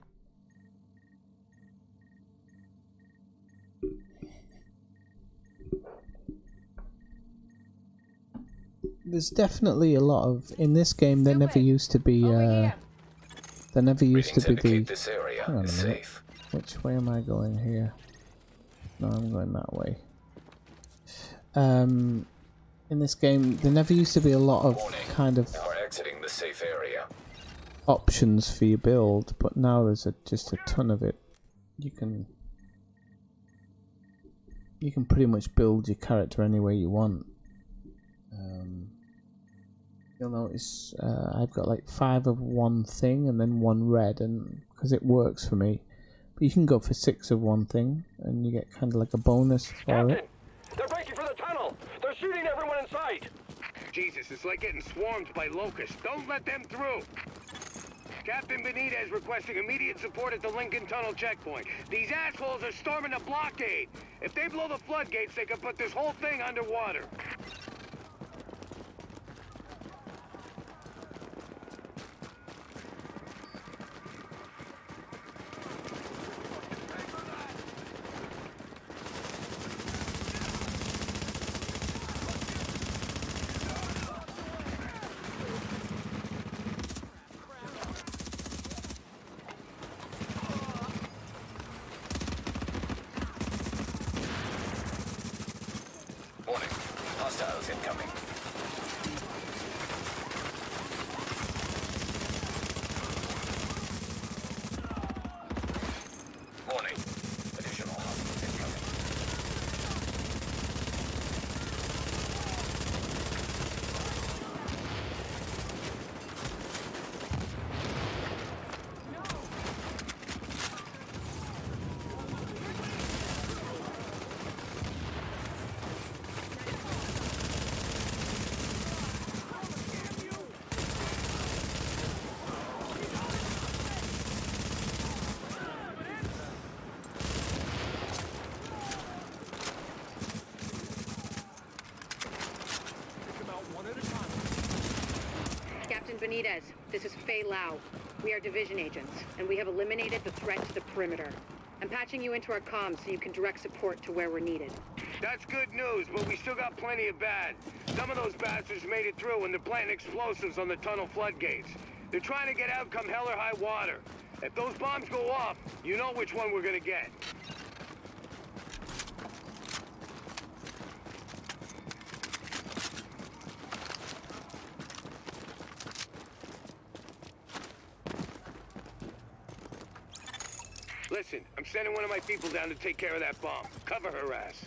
Speaker 1: There's definitely a lot of in this game. There never used to be. There never used to be the.
Speaker 3: This area
Speaker 1: Hang on a
Speaker 3: is
Speaker 1: minute.
Speaker 3: safe.
Speaker 1: Which way am I going here? No, I'm going that way. In this game, there never used to be a lot of kind of
Speaker 3: We're exiting the safe area.
Speaker 1: options for your build, but now there's just a ton of it. You can pretty much build your character any way you want. You'll notice I've got like 5 of one thing and then 1 red, and because it works for me. But you can go for 6 of one thing, and you get kind of like a bonus for
Speaker 2: Captain,
Speaker 1: it.
Speaker 2: they're breaking for the tunnel. They're shooting everyone in sight.
Speaker 5: Jesus, it's like getting swarmed by locusts. Don't let them through. Captain Benitez requesting immediate support at the Lincoln Tunnel checkpoint. These assholes are storming the blockade. If they blow the floodgates, they can put this whole thing underwater.
Speaker 3: Warning. Hostiles incoming. Warning. Additional hostiles incoming.
Speaker 6: Captain Benitez, this is Fei Lau. We are division agents, and we have eliminated the threat to the perimeter. I'm patching you into our comms so you can direct support to where we're needed.
Speaker 5: That's good news, but we still got plenty of bad. Some of those bastards made it through and they're planting explosives on the tunnel floodgates. They're trying to get out come hell or high water. If those bombs go off, you know which one we're gonna get. Listen, I'm sending one of my people down to take care of that bomb. Cover her ass.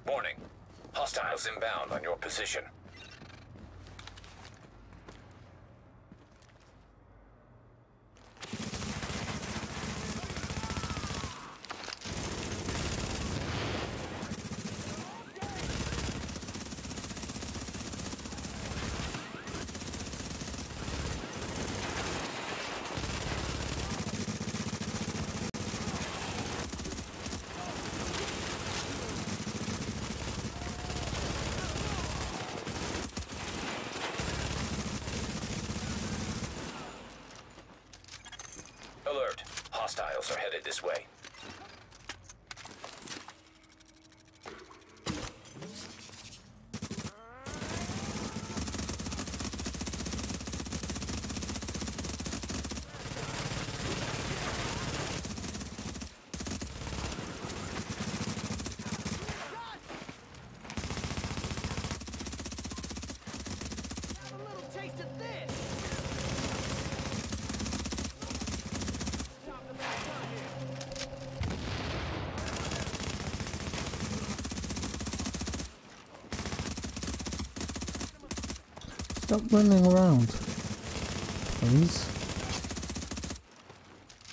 Speaker 3: Warning. Hostiles inbound on your position. Alert. Hostiles are headed this way.
Speaker 1: Stop running around, please.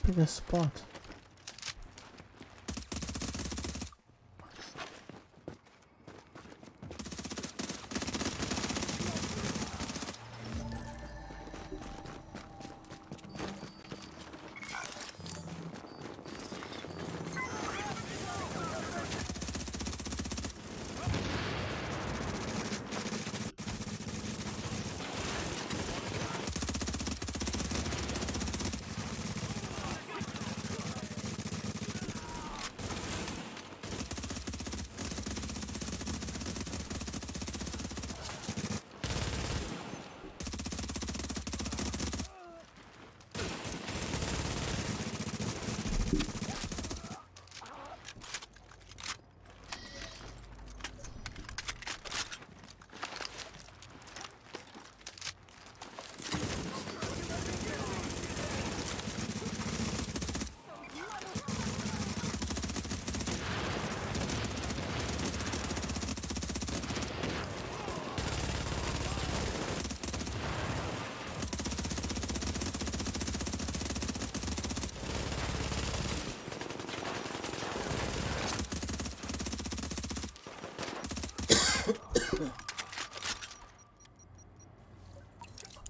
Speaker 1: Pick a spot.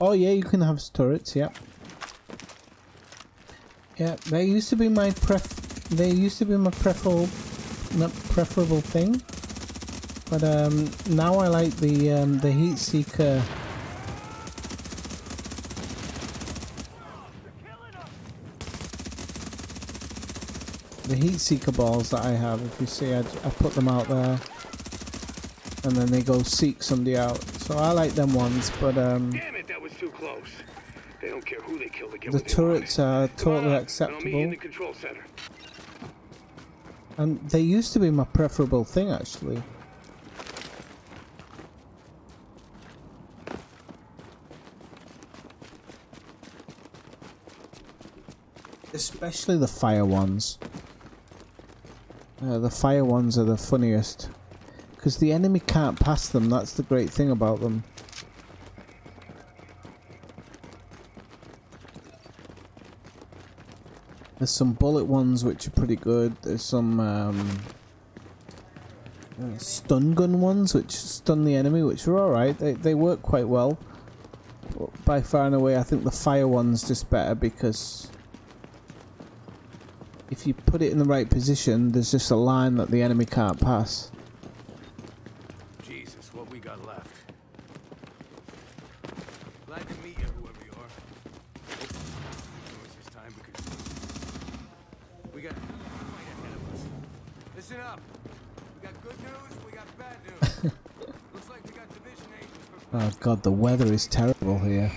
Speaker 1: Oh yeah, you can have turrets. Yeah, yeah. They used to be my preferable thing, but now I like the heat seeker. The heat seeker balls that I have. If you see, I put them out there, and then they go seek somebody out. So I like them ones, but
Speaker 5: Damn it, that was too close. They don't care who they kill. They get
Speaker 1: the
Speaker 5: what they
Speaker 1: turrets are totally
Speaker 5: want.
Speaker 1: acceptable.
Speaker 5: I'll meet you in the control center.
Speaker 1: And they used to be my preferable thing, actually. Especially the fire ones. The fire ones are the funniest. Because the enemy can't pass them, that's the great thing about them. There's some bullet ones which are pretty good. There's some stun gun ones which stun the enemy, which are alright. They work quite well. But by far and away, I think the fire one's just better because if you put it in the right position, there's just a line that the enemy can't pass.
Speaker 8: Jesus, what we got left. Glad to meet you, whoever you are. It's just time because we got a fight ahead of us. Listen up. We got good news, we got bad news. Looks like we got division agents for...
Speaker 1: Oh god, the weather is terrible here.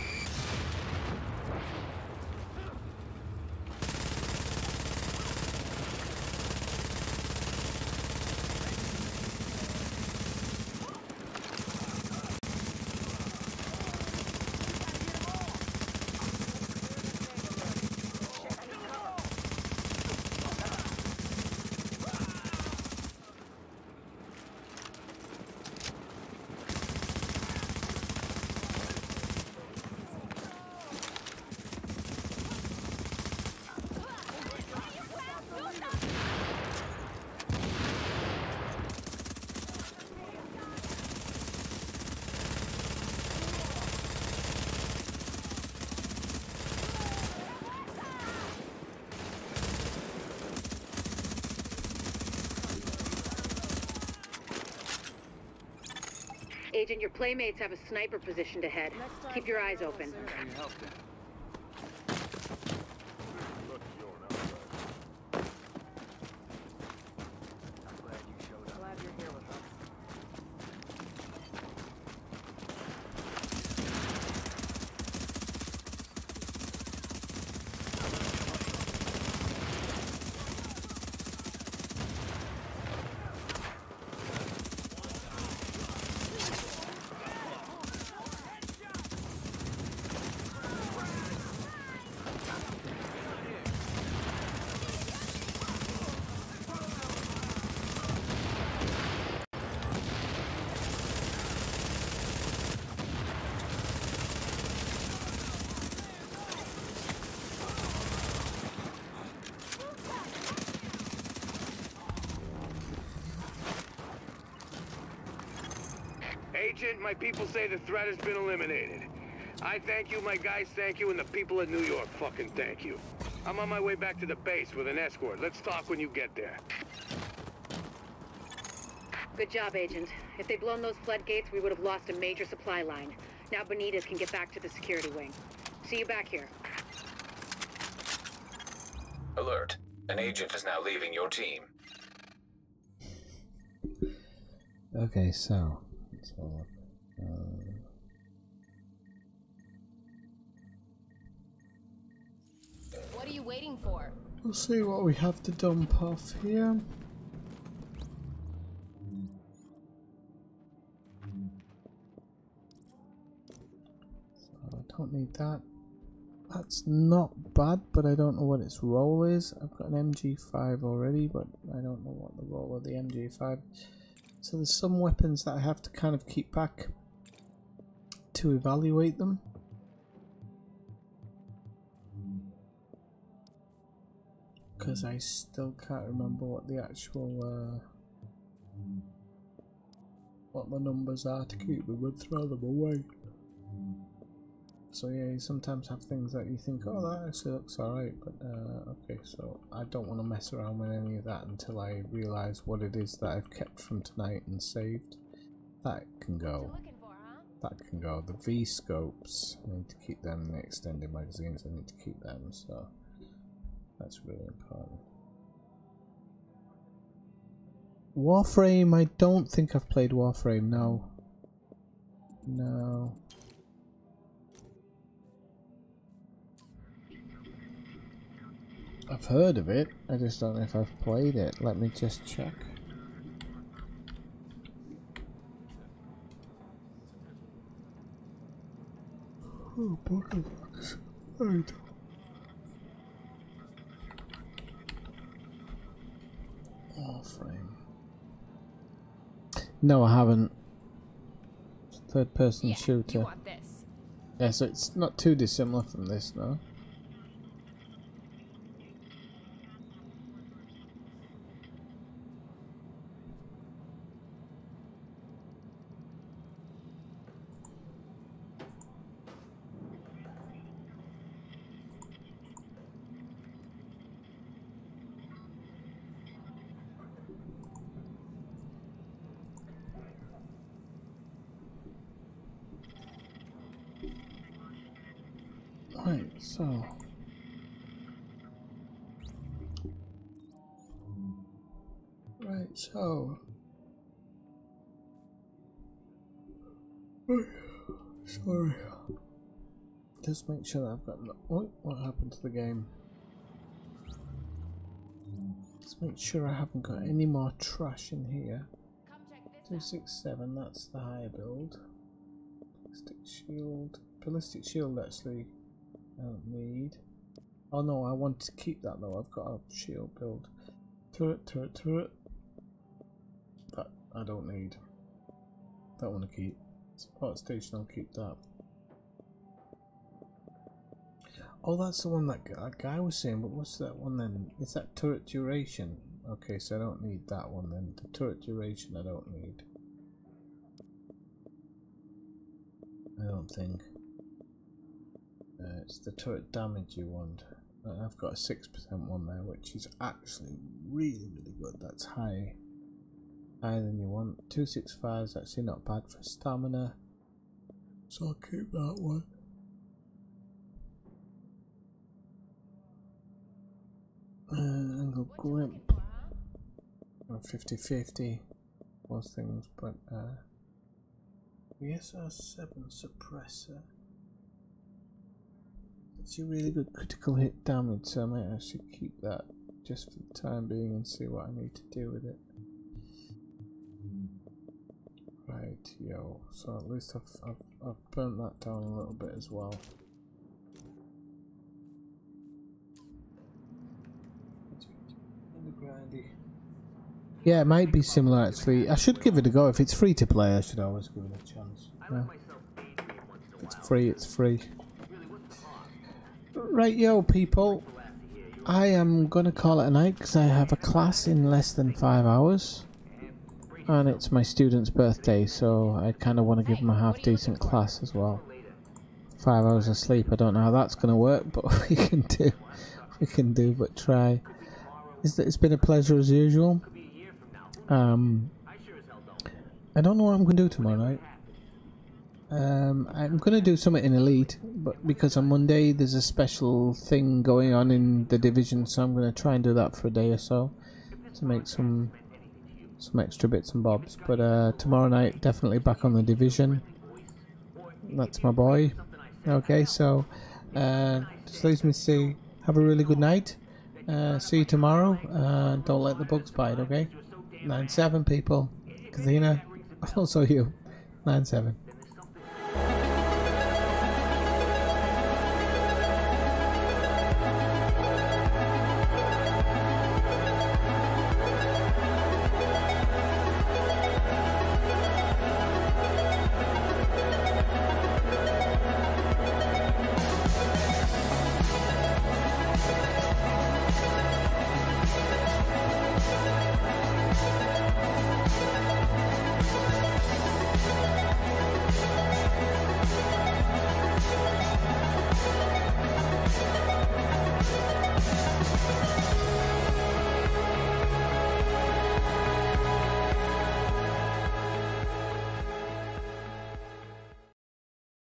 Speaker 6: Agent, your playmates have a sniper position to head. Keep your eyes open.
Speaker 5: Agent, my people say the threat has been eliminated. I thank you, my guys thank you, and the people of New York fucking thank you. I'm on my way back to the base with an escort. Let's talk when you get there.
Speaker 6: Good job, Agent. If they'd blown those floodgates, we would have lost a major supply line. Now Benitez can get back to the security wing. See you back here.
Speaker 3: Alert. An agent is now leaving your team.
Speaker 1: Okay, so let's have a look.
Speaker 11: What are you waiting for?
Speaker 1: We'll see what we have to dump off here. So I don't need that. That's not bad, but I don't know what its role is. I've got an MG5 already, but I don't know what the role of the MG5 is. So there's some weapons that I have to kind of keep back to evaluate them. Because I still can't remember what the actual what the numbers are to keep them and throw them away. So yeah, you sometimes have things that you think, oh, that actually looks alright, but okay, so I don't want to mess around with any of that until I realise what it is that I've kept from tonight and saved. That can go. That can go. The V-scopes, I need to keep them. The extended magazines, I need to keep them, so that's really important. Warframe, I don't think I've played Warframe, no. No. I've heard of it, I just don't know if I've played it. Let me just check. Oh, bookmarks. Right. Warframe. No, I haven't. Third person shooter.
Speaker 11: You want this.
Speaker 1: Yeah, so it's not too dissimilar from this, no? Right, so sorry, just make sure that I've got what happened to the game. Just make sure I haven't got any more trash in here. 267, that's the high build. Ballistic shield actually I don't need. Oh no, I want to keep that though. I've got a shield build. Turret. That I don't need. That one to keep. Support station, I'll keep that. Oh, that's the one that guy was saying, but what's that one then? Is that turret duration? Okay, so I don't need that one then. The turret duration I don't need. I don't think. It's the turret damage you want. I've got a 6% one there, which is actually really good. That's higher than you want. 265 is actually not bad for stamina, so I'll keep that one. Angle grip, 50-50, those things, but the SR7 suppressor. It's a really good critical hit damage, so I might actually keep that just for the time being and see what I need to do with it. Right, yo. So at least I've burnt that down a little bit as well. Yeah, it might be similar actually. I should give it a go. If it's free to play, I should always give it a chance. Yeah. It's free, it's free. Right, yo, people. I am gonna call it a night because I have a class in less than 5 hours. and it's my student's birthday, so I kind of want to give him a half-decent class as well. 5 hours of sleep, I don't know how that's going to work, but we can do, but try. It's been a pleasure as usual. I don't know what I'm going to do tomorrow night. I'm going to do something in Elite, but because on Monday there's a special thing going on in the Division, so I'm going to try and do that for a day or so to make some extra bits and bobs. But tomorrow night, definitely back on the Division. That's my boy. Okay, so just leaves me to say, have a really good night. See you tomorrow. Don't let the bugs bite, okay? 9-7 people. Kathina, also you. 9-7.